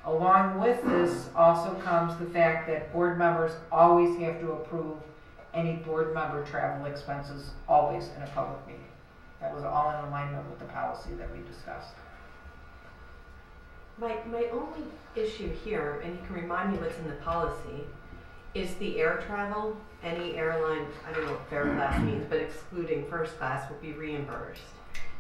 Along with this also comes the fact that board members always have to approve any board member travel expenses, always in a public meeting. That was all in alignment with the policy that we discussed. My only issue here, and you can remind me what's in the policy, is the air travel. Any airline, I don't know what fair class means, but excluding first class will be reimbursed.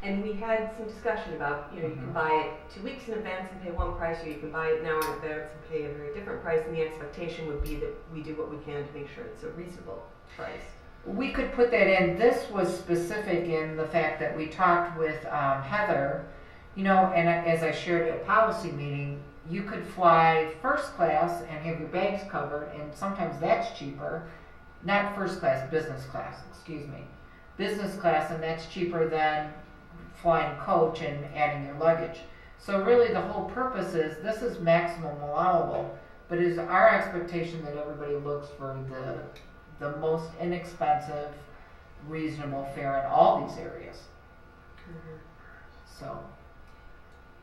And we had some discussion about, you can buy it 2 weeks in advance and pay one price, or you can buy it now in advance and pay a very different price, and the expectation would be that we do what we can to make sure it's a reasonable price. We could put that in. This was specific in the fact that we talked with Heather, and as I shared at a policy meeting, you could fly first class and have your bags covered, and sometimes that's cheaper. Not first class, business class, excuse me. Business class, and that's cheaper than flying coach and adding your luggage. So really the whole purpose is, this is maximum allowable, but it is our expectation that everybody looks for the most inexpensive, reasonable fare in all these areas. So.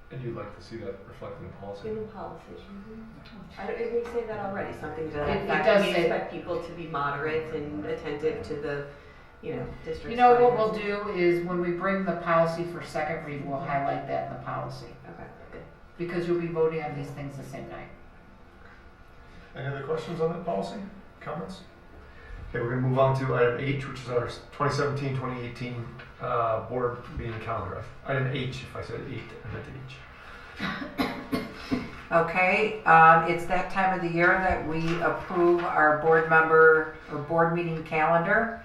And you'd like to see that reflected in policy? In the policy. Did we say that already? Something to It that does we say- expect people to be moderate and attentive to the, district. What we'll do is when we bring the policy for second read, we'll highlight that in the policy. Okay, good. Because you'll be voting on these things the same night. Any other questions on that policy? Comments? Okay, we're going to move on to item H, which is our 2017-2018 board meeting calendar. Item H, if I said 8, I meant H. Okay, it's that time of the year that we approve our board member or board meeting calendar.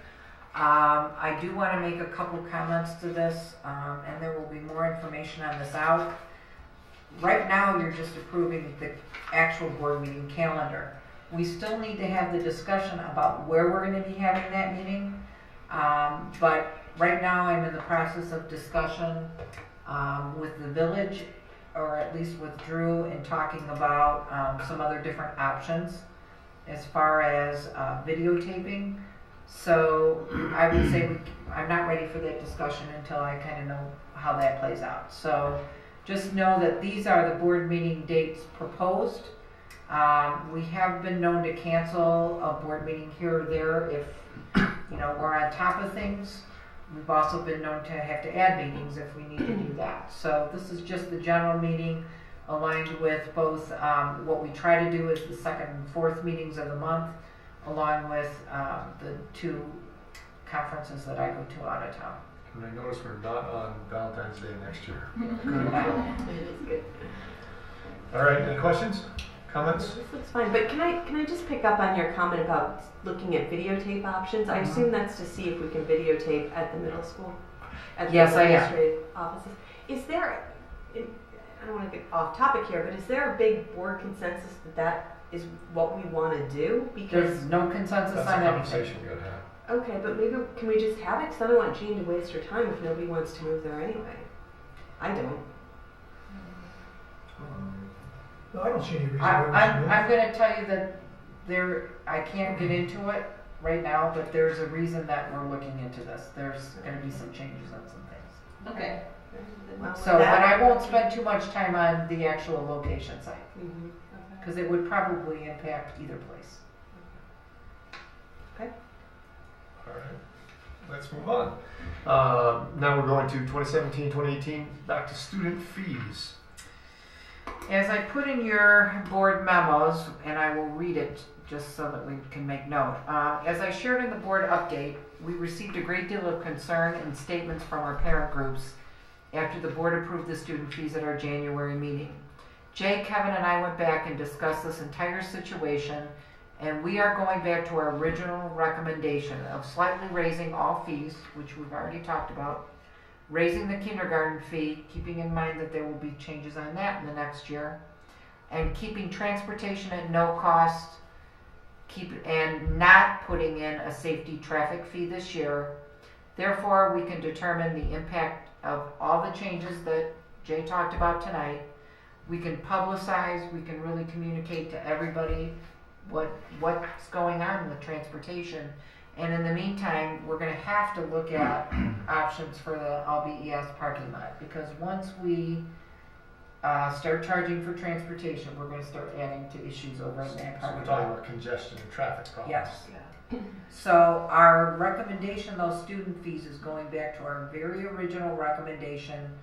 I do want to make a couple comments to this, and there will be more information on this out. Right now, you're just approving the actual board meeting calendar. We still need to have the discussion about where we're going to be having that meeting, but right now I'm in the process of discussion with the village, or at least with Drew, and talking about some other different options as far as videotaping. So I would say I'm not ready for that discussion until I kind of know how that plays out. So just know that these are the board meeting dates proposed. We have been known to cancel a board meeting here or there if we're on top of things. We've also been known to have to add meetings if we need to do that. So this is just the general meeting aligned with both what we try to do is the second and fourth meetings of the month, along with the 2 conferences that I go to out of town. And I notice we're not on Valentine's Day next year. It is good. All right, any questions? Comments? This looks fine, but can I just pick up on your comment about looking at videotape options? I assume that's to see if we can videotape at the middle school, at the Yes, I am. administrative offices. Is there, I don't want to get off topic here, but is there a big board consensus that is what we want to do? There's no consensus That's on a anything. conversation we gotta have. Okay, but maybe can we just have it? Because I don't want Jean to waste her time if nobody wants to move there anyway. I don't. No, I don't see any reason why we should I'm going to tell you that I can't get into it right now, but there's a reason that we're looking into this. There's going to be some changes on some things. Okay. So, but I won't spend too much time on the actual location site, because it would probably impact either place. Okay. All right, let's move on. Now we're going to 2017-2018, back to student fees. As I put in your board memos, and I will read it just so that we can make note. As I shared in the board update, we received a great deal of concern and statements from our parent groups after the board approved the student fees at our January meeting. Jay, Kevin, and I went back and discussed this entire situation, and we are going back to our original recommendation of slightly raising all fees, which we've already talked about, raising the kindergarten fee, keeping in mind that there will be changes on that in the next year, and keeping transportation at no cost, and not putting in a safety traffic fee this year. Therefore, we can determine the impact of all the changes that Jay talked about tonight. We can publicize, we can really communicate to everybody what's going on with transportation. And in the meantime, we're gonna have to look at options for the LBES parking lot, because once we start charging for transportation, we're gonna start adding to issues over in that So we're parking talking lot. about congestion and traffic problems. Yes. So our recommendation, those student fees, is going back to our very original recommendation.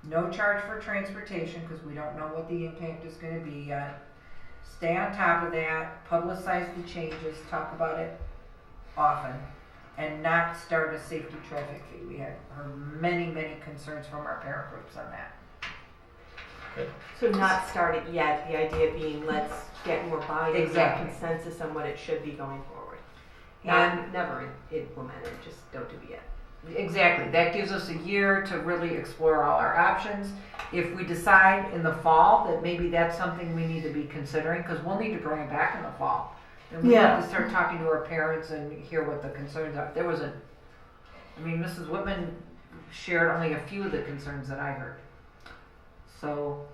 No charge for transportation, because we don't know what the impact is gonna be yet. Stay on top of that, publicize the changes, talk about it often, and not start a safety traffic fee. We have heard many, many concerns from our parent groups on that. So not start it yet, the idea being let's get more buy-in, Exactly. consensus on what it should be going forward. And Never implemented, just don't do it yet. exactly, that gives us a year to really explore all our options. If we decide in the fall that maybe that's something we need to be considering, because we'll need to bring it back in the fall. And we Yeah. need to start talking to our parents and hear what the concerns are. Mrs. Whitman shared only a few of the concerns that I heard. So,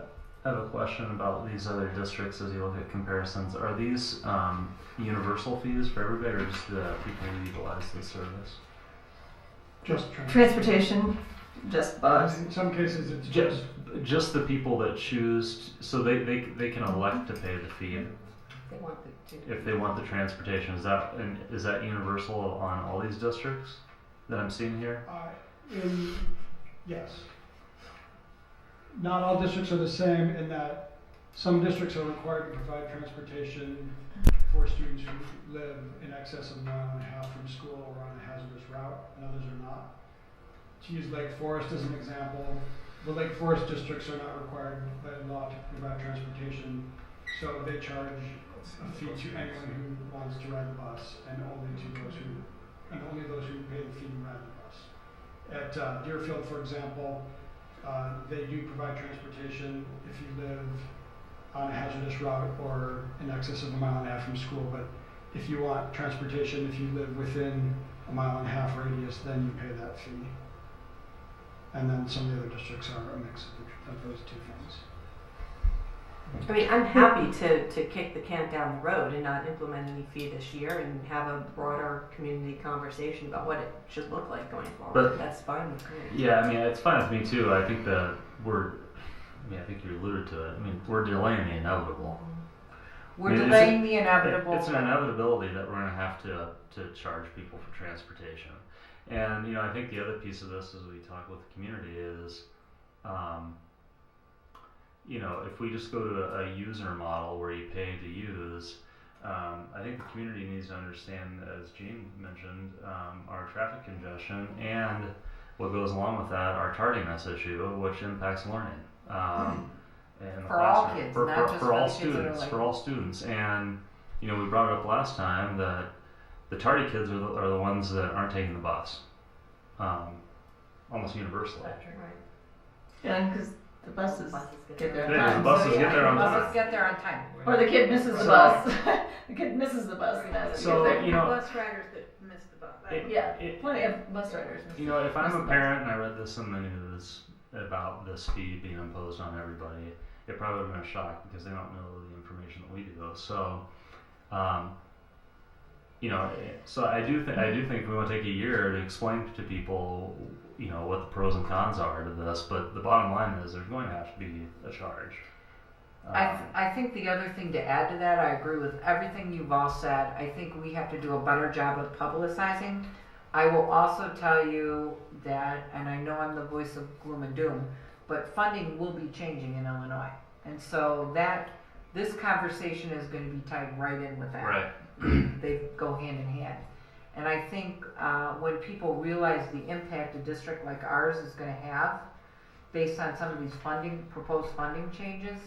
I have a question about these other districts as you look at comparisons. Are these universal fees for everybody, or just the people who utilize the service? Just Transportation, just bus. In some cases, it's Just the people that choose, so they can elect to pay the fee They want if they want the transportation. Is that universal on all these districts that I'm seeing here? Yes. Not all districts are the same in that some districts are required to provide transportation for students who live in excess of a mile and a half from school or on a hazardous route, and others are not. To use Lake Forest as an example, the Lake Forest districts are not required by law to provide transportation, so they charge a fee to anyone who wants to ride the bus, and only those who pay the fee to ride the bus. At Deerfield, for example, they do provide transportation if you live on a hazardous route or in excess of a mile and a half from school. But if you want transportation, if you live within a mile and a half radius, then you pay that fee. And then some of the other districts are a mix of those two things. I mean, I'm happy to kick the can down the road and not implement any fee this year and have a broader community conversation about what it should look like going forward. But- That's fine with me. Yeah, it's fine with me too. I think that I think you alluded to it. We're delaying the inevitable. we're delaying the inevitable. It's an inevitability that we're going to have to charge people for transportation. And, I think the other piece of this as we talk with the community is, if we just go to a user model where you pay to use, I think the community needs to understand, as Jean mentioned, our traffic congestion and what goes along with that, our tardiness issue, which impacts learning. And For all kids, not just for all the kids that are students, like- for all students. And, we brought it up last time that the tardy kids are the ones that aren't taking the bus, almost universally. Yeah, because the buses get there on Yeah, time. the buses get there on time. Buses get there on time. Or the kid misses the bus. The kid misses the bus and doesn't So, get there. Bus riders that miss the bus. Plenty of bus riders. If I'm a parent and I read this in the news about this fee being imposed on everybody, it probably would have been a shock because they don't know the information that we do. So, so I do think we want to take a year to explain to people, what the pros and cons are to this. But the bottom line is there's going to have to be a charge. I think the other thing to add to that, I agree with everything you've all said. I think we have to do a better job of publicizing. I will also tell you that, and I know I'm the voice of gloom and doom, but funding will be changing in Illinois. And so this conversation is going to be tied right in with that. Right. They go hand in hand. And I think when people realize the impact a district like ours is going to have, based on some of these proposed funding changes,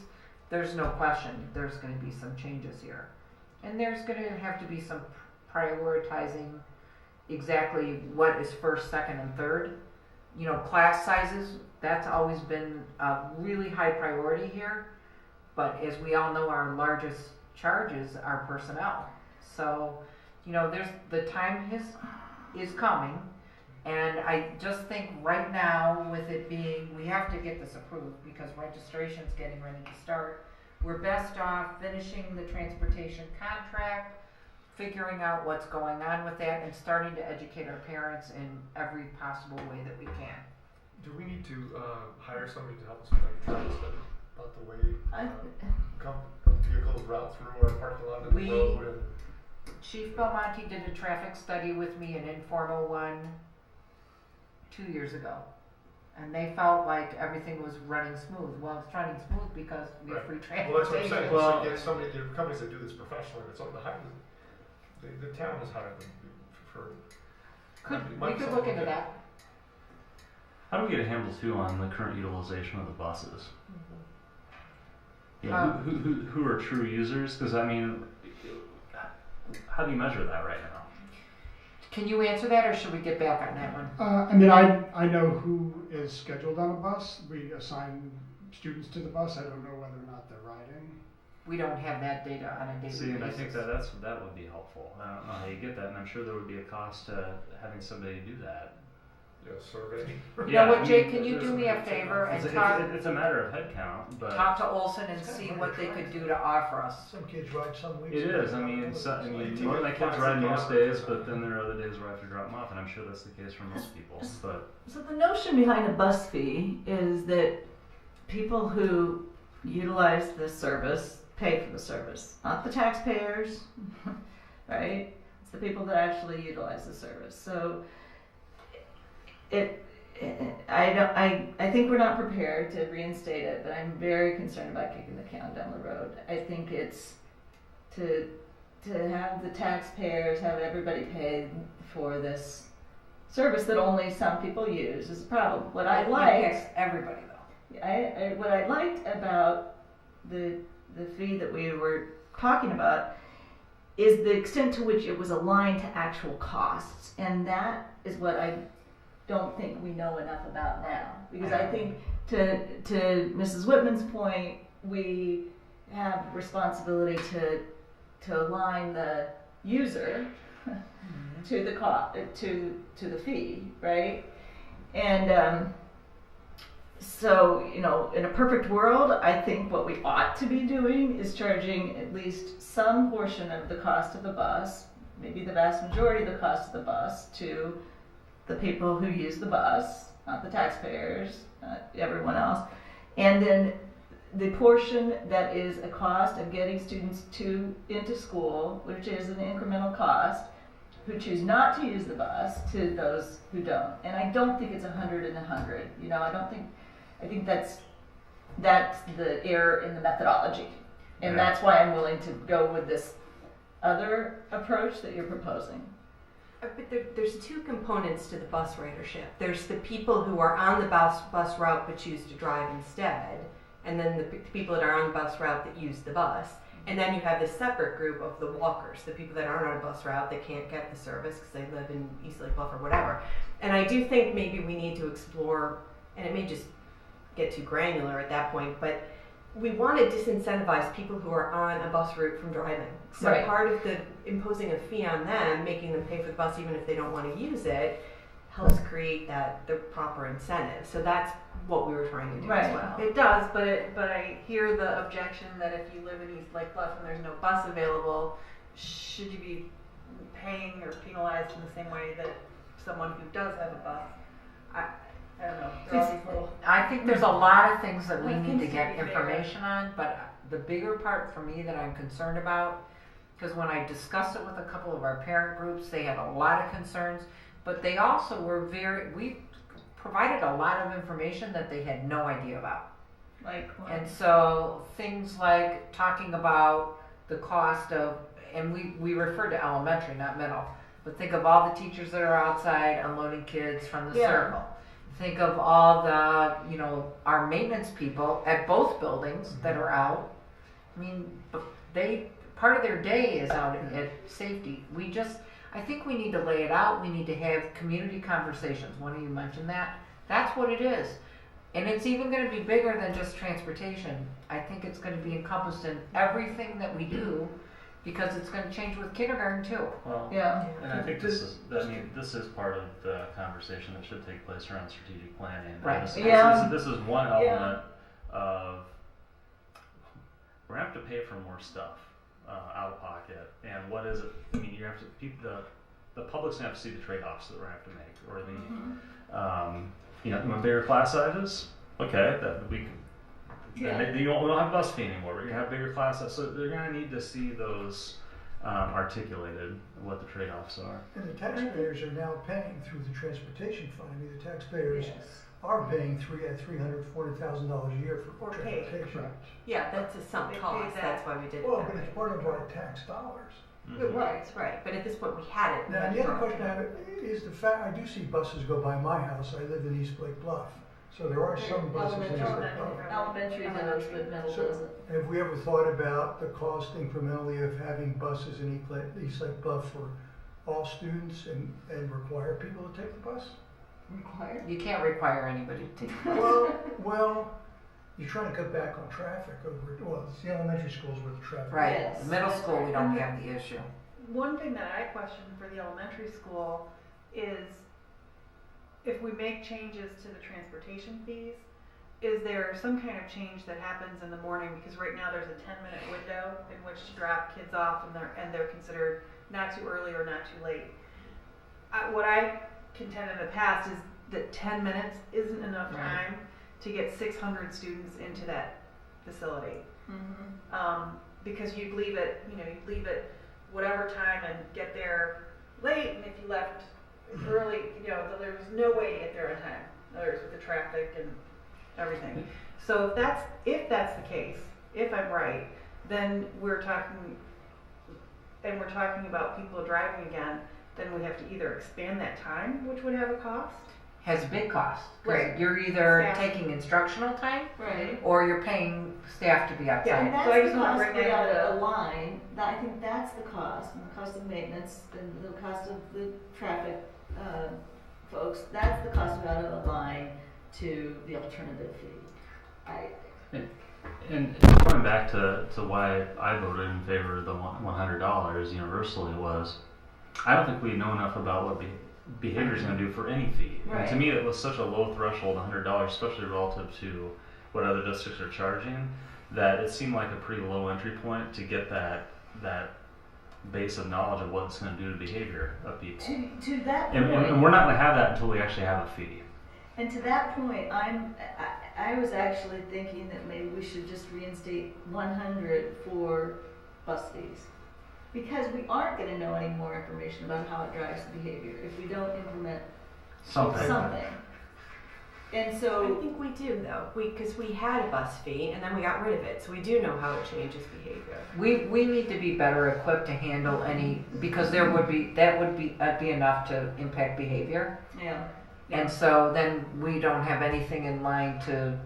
there's no question there's going to be some changes here. And there's going to have to be some prioritizing exactly what is first, second, and third. Class sizes, that's always been a really high priority here. but as we all know, our largest charges are personnel. So, you know, the time is coming, and I just think right now with it being, we have to get this approved because registration's getting ready to start. We're best off finishing the transportation contract, figuring out what's going on with that, and starting to educate our parents in every possible way that we can. Do we need to hire somebody to help us make a traffic study about the way vehicles route through our parking lot and the road? And Chief Belmonte did a traffic study with me, an informal one, 2 years ago. And they felt like everything was running smooth. Well, it's running smooth because we have free transportation. Well, that's what I'm saying. Well, get somebody, there are companies that do this professionally, but some of the town has hired them for. We could look into that. How do we get a handle too on the current utilization of the buses? Yeah, who are true users? Because I mean, how do you measure that right now? Can you answer that, or should we get back on that one? I mean, I know who is scheduled on a bus. We assign students to the bus. I don't know whether or not they're riding. We don't have that data on a daily basis. See, and I think that would be helpful. I don't know how you get that, and I'm sure there would be a cost to having somebody do that. Yeah, survey. You know what, Jake? Can you do me a favor and talk? It's a matter of head count, but talk to Olson and see what they could do to offer us. Some kids ride some weeks. It is. I mean, most of my kids ride most days, but then there are other days where I have to drop them off, and I'm sure that's the case for most people. But so the notion behind a bus fee is that people who utilize this service pay for the service, not the taxpayers, right? It's the people that actually utilize the service. So I think we're not prepared to reinstate it, but I'm very concerned about kicking the can down the road. I think it's to have the taxpayers, have everybody pay for this service that only some people use is a problem. What I liked, everybody though. What I liked about the fee that we were talking about is the extent to which it was aligned to actual costs, and that is what I don't think we know enough about now. Because I think to Mrs. Whitman's point, we have responsibility to align the user to the cost, to the fee, right? And so, you know, in a perfect world, I think what we ought to be doing is charging at least some portion of the cost of the bus, maybe the vast majority of the cost of the bus, to the people who use the bus, not the taxpayers, everyone else. And then the portion that is a cost of getting students into school, which is an incremental cost, who choose not to use the bus, to those who don't. And I don't think it's 100 and 100. You know, I think that's the error in the methodology. And that's why I'm willing to go with this other approach that you're proposing. But there's two components to the bus ridership. There's the people who are on the bus route but choose to drive instead, and then the people that are on the bus route that use the bus. And then you have this separate group of the walkers, the people that aren't on a bus route, that can't get the service because they live in East Lake Bluff or whatever. And I do think maybe we need to explore, and it may just get too granular at that point, but we want to disincentivize people who are on a bus route from driving. So part of the imposing a fee on them, making them pay for the bus even if they don't want to use it, helps create the proper incentive. So that's what we were trying to do as well. It does, but I hear the objection that if you live in East Lake Bluff and there's no bus available, should you be paying or penalized in the same way that someone who does have a bus? I don't know. I think there's a lot of things that we need to get information on, but the bigger part for me that I'm concerned about, because when I discussed it with a couple of our parent groups, they had a lot of concerns, but they also were we provided a lot of information that they had no idea about. Like what? And so things like talking about the cost of, and we refer to elementary, not middle, but think of all the teachers that are outside unloading kids from the circle. Think of all the, our maintenance people at both buildings that are out. I mean, part of their day is out at safety. I think we need to lay it out. We need to have community conversations. One of you mentioned that. That's what it is. And it's even going to be bigger than just transportation. I think it's going to be encompassed in everything that we do, because it's going to change with kindergarten too. Well, Yeah. and I think this is part of the conversation that should take place around strategic planning. Right. This is one element of, we're going to have to pay for more stuff out of pocket. And what is it? I mean, you have to, the public's going to have to see the trade-offs that we're going to have to make, or the, bigger class sizes. Okay, that we. We don't have bus fee anymore. We're gonna have bigger class sizes, so they're gonna need to see those articulated, what the trade-offs are. And the taxpayers are now paying through the transportation fund. I mean, the taxpayers are paying $400,000 a year for transportation. Right. Yeah, that's a sunk cost. That's why we did it. Well, but it's part of our tax dollars. Right. But at this point, we had it. Now, the other question I have is the fact, I do see buses go by my house. I live in East Lake Bluff. So there are some buses in East Lake Bluff. Elementary does, but middle doesn't. Have we ever thought about the cost incrementally of having buses in East Lake Bluff for all students and require people to take the bus? Required? You can't require anybody to take the bus. Well, you're trying to cut back on traffic it's the elementary schools where the traffic Right. is. Yes. Middle school, we don't have the issue. One thing that I question for the elementary school is if we make changes to the transportation fees, is there some kind of change that happens in the morning? Because right now there's a 10-minute window in which to drop kids off, and they're considered not too early or not too late. What I contend in the past is that 10 minutes isn't enough time to get 600 students into that facility. Because you'd leave it whatever time and get there late, and if you left early, there was no way to get there on time. In other words, with the traffic and everything. So if that's the case, if I'm right, then we're talking about people driving again, then we have to either expand that time, which would have a cost. Has a big cost. Right. You're either Staff. taking instructional time, Right. or you're paying staff to be outside. Yeah. And that's So I the just wanna cost bring that without into- a line. I think that's the cost, and the cost of maintenance, and the cost of the traffic folks. That's the cost without a line to the alternative fee. And going back to why I voted in favor of the $100 universally was, I don't think we know enough about what behavior is going to do for any fee. Right. And to me, it was such a low threshold, $100, especially relative to what other districts are charging, that it seemed like a pretty low entry point to get that base of knowledge of what it's going to do to behavior of people. To that point, And we're not going to have that until we actually have a fee. and to that point, I was actually thinking that maybe we should just reinstate 100 for bus fees. Because we aren't going to know any more information about how it drives the behavior if we don't implement something. And I so, think we do though, because we had a bus fee and then we got rid of it, so we do know how it changes behavior. We need to be better equipped to handle any, because that would be enough to impact behavior. yeah. And so then we don't have anything in line to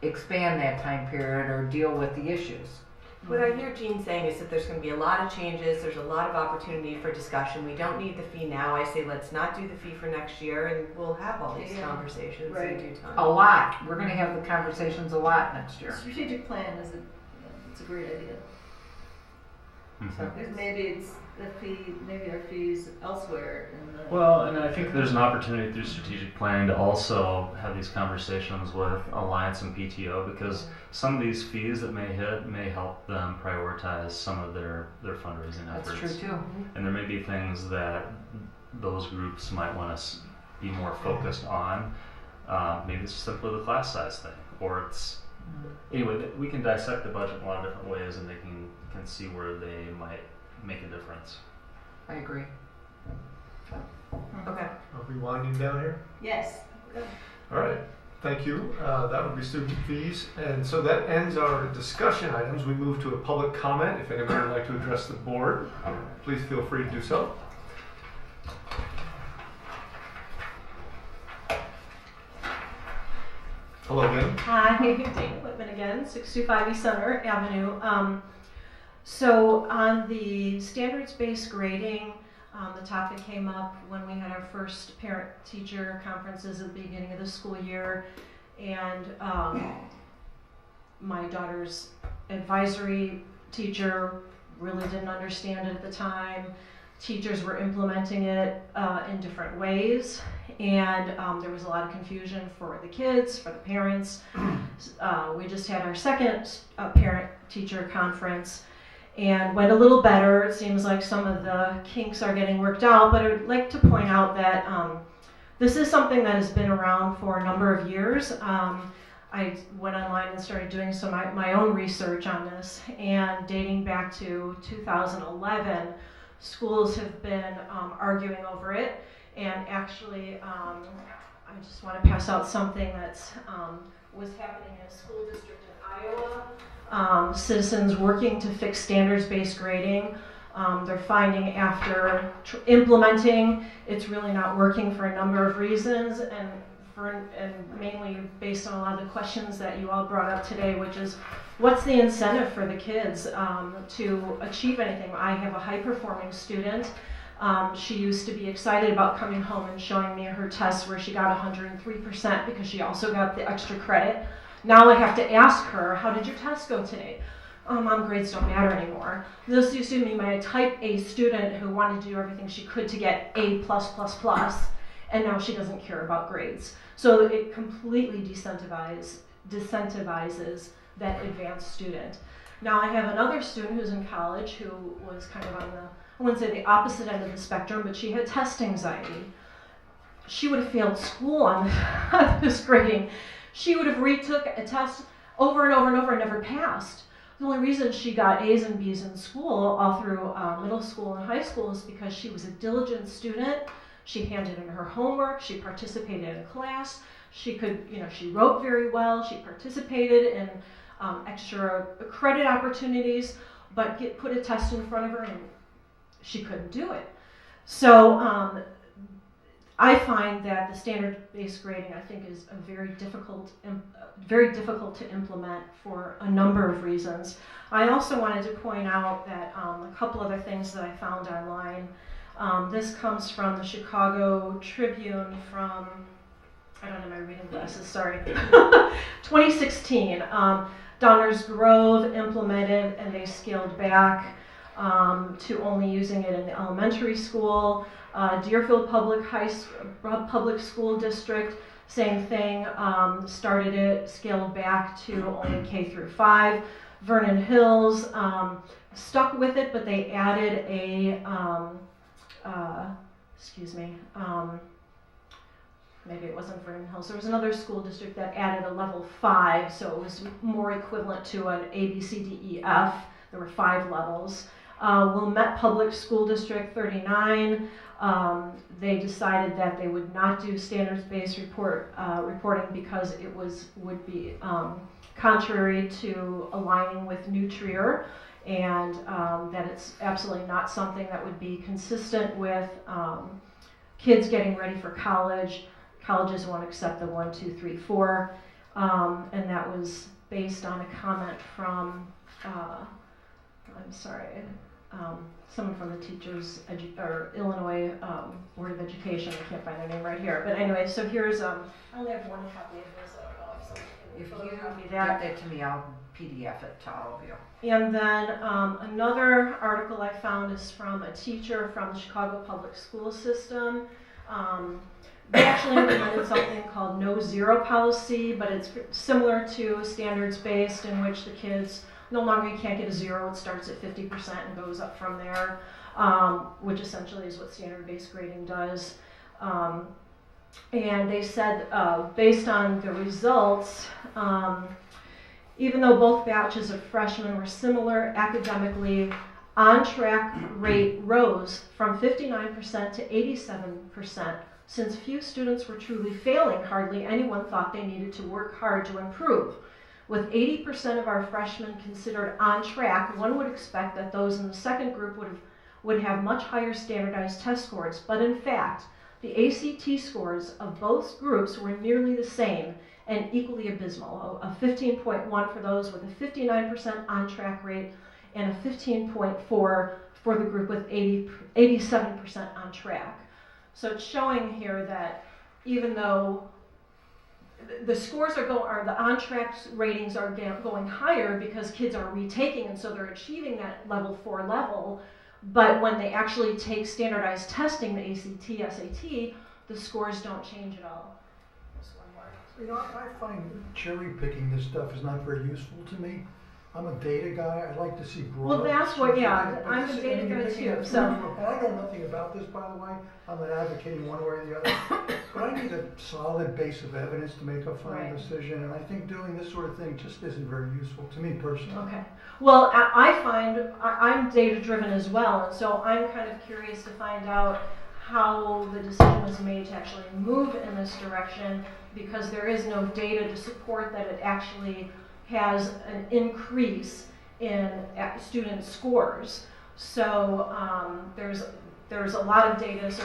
expand that time period or deal with the issues. What I hear Jean saying is that there's going to be a lot of changes, there's a lot of opportunity for discussion. We don't need the fee now. I say let's not do the fee for next year, and we'll have all these conversations in due time. A lot. We're going to have the conversations a lot next year. Strategic plan is it's a great idea. So maybe it's the fee, maybe our fees elsewhere in the. Well, and I think there's an opportunity through strategic planning to also have these conversations with Alliance and PTO, because some of these fees that may hit may help them prioritize some of their fundraising efforts. That's true too. And there may be things that those groups might want to be more focused on. Maybe it's simply the class size thing, or it's anyway. We can dissect the budget in a lot of different ways, and they can see where they might make a difference. I agree. Okay. Are we winding down here? Yes. All right. Thank you. That would be student fees. And so that ends our discussion items. We move to a public comment. If anybody would like to address the board, please feel free to do so. Hello again. Hi, Dana Whitman again, 625 East Center Avenue. So on the standards-based grading, the topic came up when we had our first parent-teacher conferences at the beginning of the school year. And my daughter's advisory teacher really didn't understand it at the time. Teachers were implementing it in different ways, and there was a lot of confusion for the kids, for the parents. We just had our second parent-teacher conference and went a little better. It seems like some of the kinks are getting worked out, but I would like to point out that this is something that has been around for a number of years. I went online and started doing some my own research on this, and dating back to 2011, schools have been arguing over it. And actually, I just want to pass out something that was happening in a school district in Iowa. Citizens working to fix standards-based grading. They're finding after implementing, it's really not working for a number of reasons, and mainly based on a lot of the questions that you all brought up today, which is, what's the incentive for the kids to achieve anything? I have a high-performing student. She used to be excited about coming home and showing me her tests where she got 103% because she also got the extra credit. Now I have to ask her, how did your test go today? Mom, grades don't matter anymore. This used to be my type A student who wanted to do everything she could to get A+++, and now she doesn't care about grades. So it completely disincentivizes that advanced student. Now I have another student who's in college who was kind of on the, I wouldn't say the opposite end of the spectrum, but she had test anxiety. She would have failed school on this grading. She would have retook a test over and over and over and never passed. The only reason she got A's and B's in school all through middle school and high school is because she was a diligent student. She handed in her homework, she participated in class, she wrote very well, she participated in extra credit opportunities, but put a test in front of her and she couldn't do it. So I find that the standard-based grading, I think, is very difficult to implement for a number of reasons. I also wanted to point out that a couple other things that I found online. This comes from the Chicago Tribune from, I don't know my reading glasses, sorry, 2016. Downers Grove implemented and they scaled back to only using it in the elementary school. Deerfield Public School District, same thing, started it, scaled back to only K through 5. Vernon Hills stuck with it, but they added a, maybe it wasn't Vernon Hills. There was another school district that added a level 5, so it was more equivalent to an A, B, C, D, E, F. There were 5 levels. Wilmette Public School District 39, they decided that they would not do standards-based reporting because it would be contrary to aligning with New Trier, and that it's absolutely not something that would be consistent with kids getting ready for college. Colleges won't accept the 1, 2, 3, 4, and that was based on a comment from, someone from the Teachers Illinois Board of Education. I can't find their name right here. But anyway, so here's, I only have one copy of this. I don't know if someone can If photocopy you that. get that to me, I'll PDF it to all of you. And then another article I found is from a teacher from the Chicago Public School System. They actually implemented something called No Zero policy, but it's similar to standards-based, in which the kids no longer, you can't get a 0, it starts at 50% and goes up from there, which essentially is what standard-based grading does. And they said, based on the results, even though both batches of freshmen were similar academically, on-track rate rose from 59% to 87%. Since few students were truly failing, hardly anyone thought they needed to work hard to improve. With 80% of our freshmen considered on track, one would expect that those in the second group would have much higher standardized test scores, but in fact, the ACT scores of both groups were nearly the same and equally abysmal, a 15.1 for those with a 59% on-track rate and a 15.4 for the group with 87% on track. So it's showing here that even though the scores are the on-track ratings are going higher because kids are retaking, and so they're achieving that level 4 level. But when they actually take standardized testing, the ACT, SAT, the scores don't change at all. You know, I find cherry picking this stuff is not very useful to me. I'm a data guy. I like to see broad. Well, that's what, yeah, I'm a data guy too, so. And I know nothing about this, by the way. I'm not advocating one way or the other. But I need a solid base of evidence to make a final decision, and I think doing this sort of thing just isn't very useful to me personally. Okay. Well, I find I'm data driven as well, and so I'm kind of curious to find out how the decision was made to actually move in this direction, because there is no data to support that it actually has an increase in student scores. So there's a lot of data. So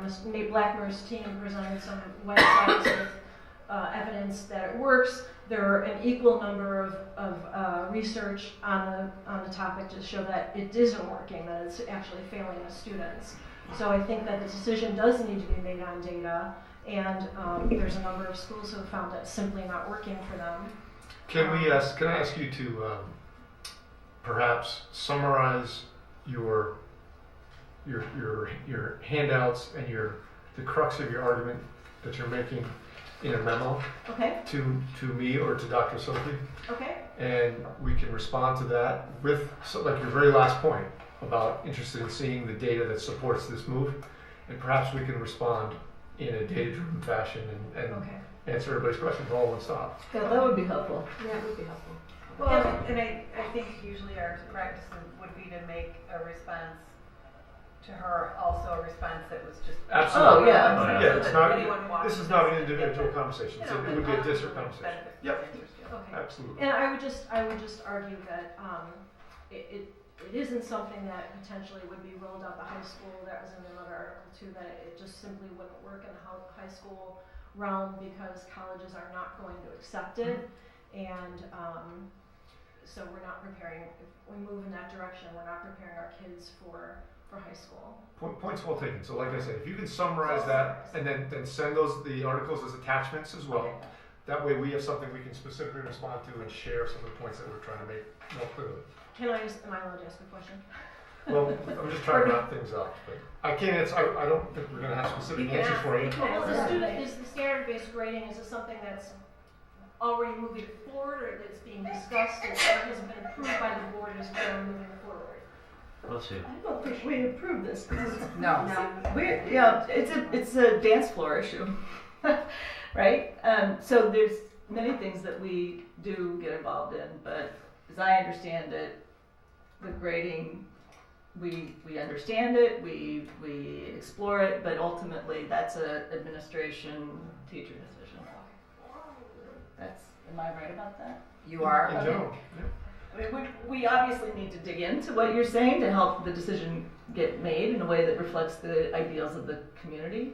Ms. Nate Blackmer's team presented some websites with evidence that it works. There are an equal number of research on the topic to show that it isn't working, that it's actually failing the students. So I think that the decision does need to be made on data, and there's a number of schools who have found that simply not working for them. Can I ask you to perhaps summarize your handouts and the crux of your argument that you're making in a memo to me or to Dr. Sophie? Okay. And we can respond to that with like your very last point about interested in seeing the data that supports this move, and perhaps we can respond in a data-driven fashion and answer everybody's questions all in one stop. Yeah, that would be helpful. Yeah, it would be helpful. Well, and I think usually our practice would be to make a response to her, also a response that was just. Absolutely. Oh, yeah. Yeah, it's not, this is not an individual conversation. So it would be a district conversation. Yep. Okay. Absolutely. And I would just argue that it isn't something that potentially would be rolled out the high school. That was in another article too, that it just simply wouldn't work in the high school realm because colleges are not going to accept it. And so we're not preparing, if we move in that direction, we're not preparing our kids for high school. Points well taken. So like I said, if you can summarize that and then send the articles as attachments as well. Okay. That way we have something we can specifically respond to and share some of the points that we're trying to make more clearly. Am I allowed to ask a question? Well, I'm just trying to wrap things up. But I can't answer, I don't think we're going to have specific answers for you. Well, is the standard-based grading, is it something that's already moving forward, or that's being discussed, or has been approved by the board as we're moving forward? Let's see. I don't think we approve this. No. It's a dance floor issue, right? So there's many things that we do get involved in, but as I understand it, the grading, we understand it, we explore it, but ultimately that's an administration teacher decision. Am I right about that? You are. In general, I mean, we obviously need to dig into what you're saying to help the decision get made in a way that reflects the ideals of the community.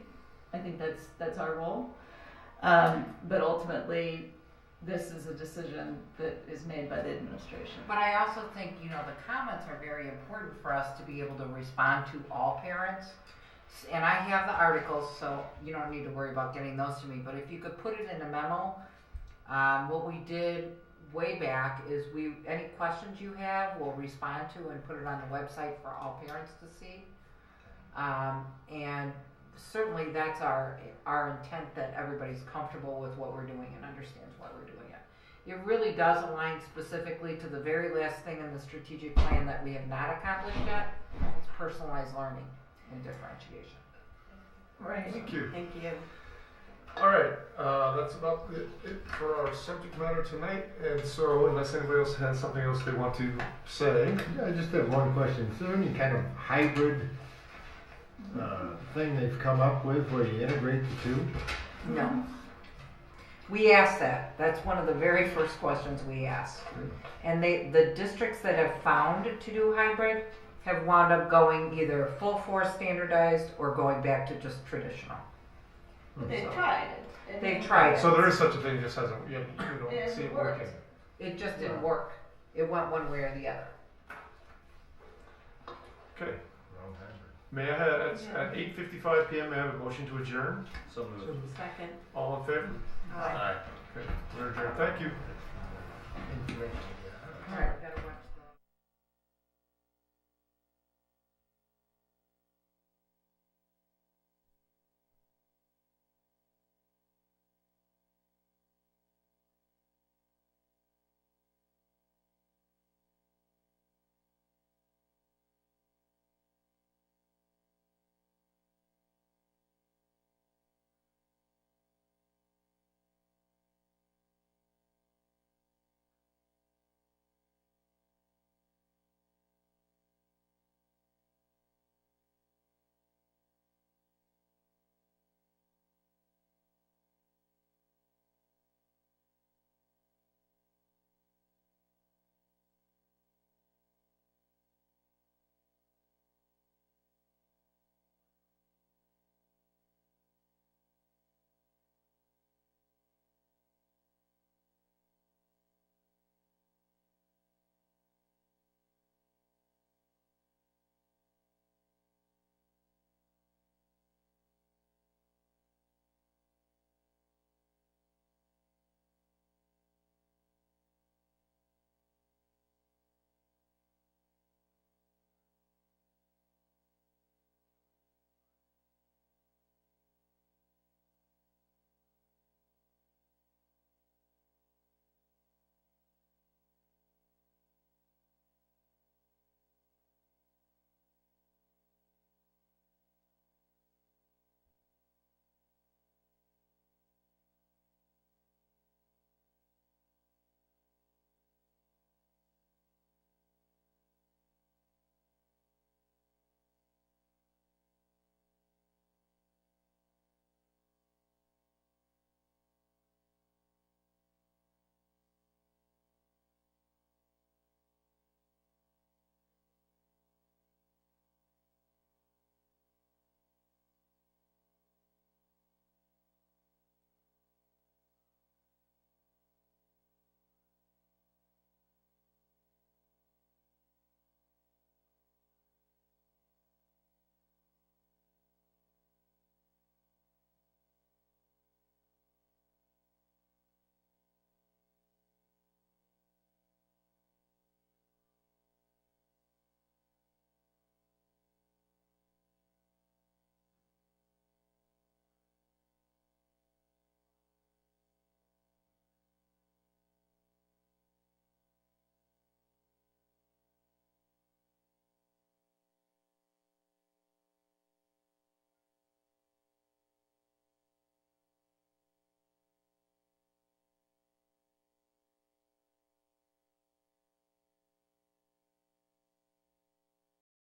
I think that's our role. But ultimately, this is a decision that is made by the administration. But I also think, the comments are very important for us to be able to respond to all parents. And I have the articles, so you don't need to worry about getting those to me. But if you could put it in a memo, what we did way back is any questions you have, we'll respond to and put it on the website for all parents to see. And certainly that's our intent, that everybody's comfortable with what we're doing and understands why we're doing it. It really does align specifically to the very last thing in the strategic plan that we have not accomplished yet. It's personalized learning and differentiation. Right. Thank you. Thank you. All right, that's about it for our subject matter tonight. And so, unless anybody else has something else they want to say. I just have one question. Is there any kind of hybrid thing they've come up with where you integrate the two? No. We asked that. That's one of the very first questions we asked. And the districts that have found to do hybrid have wound up going either full force standardized or going back to just traditional. They tried it. They tried it. So there is such a thing, just hasn't, you don't see it working. It just didn't work. It went one way or the other. Okay. May I have, at 8:55 p.m., may I have a motion to adjourn? So moved. Second. All in favor? Aye. Okay, we're adjourned. Thank you. Information. All right.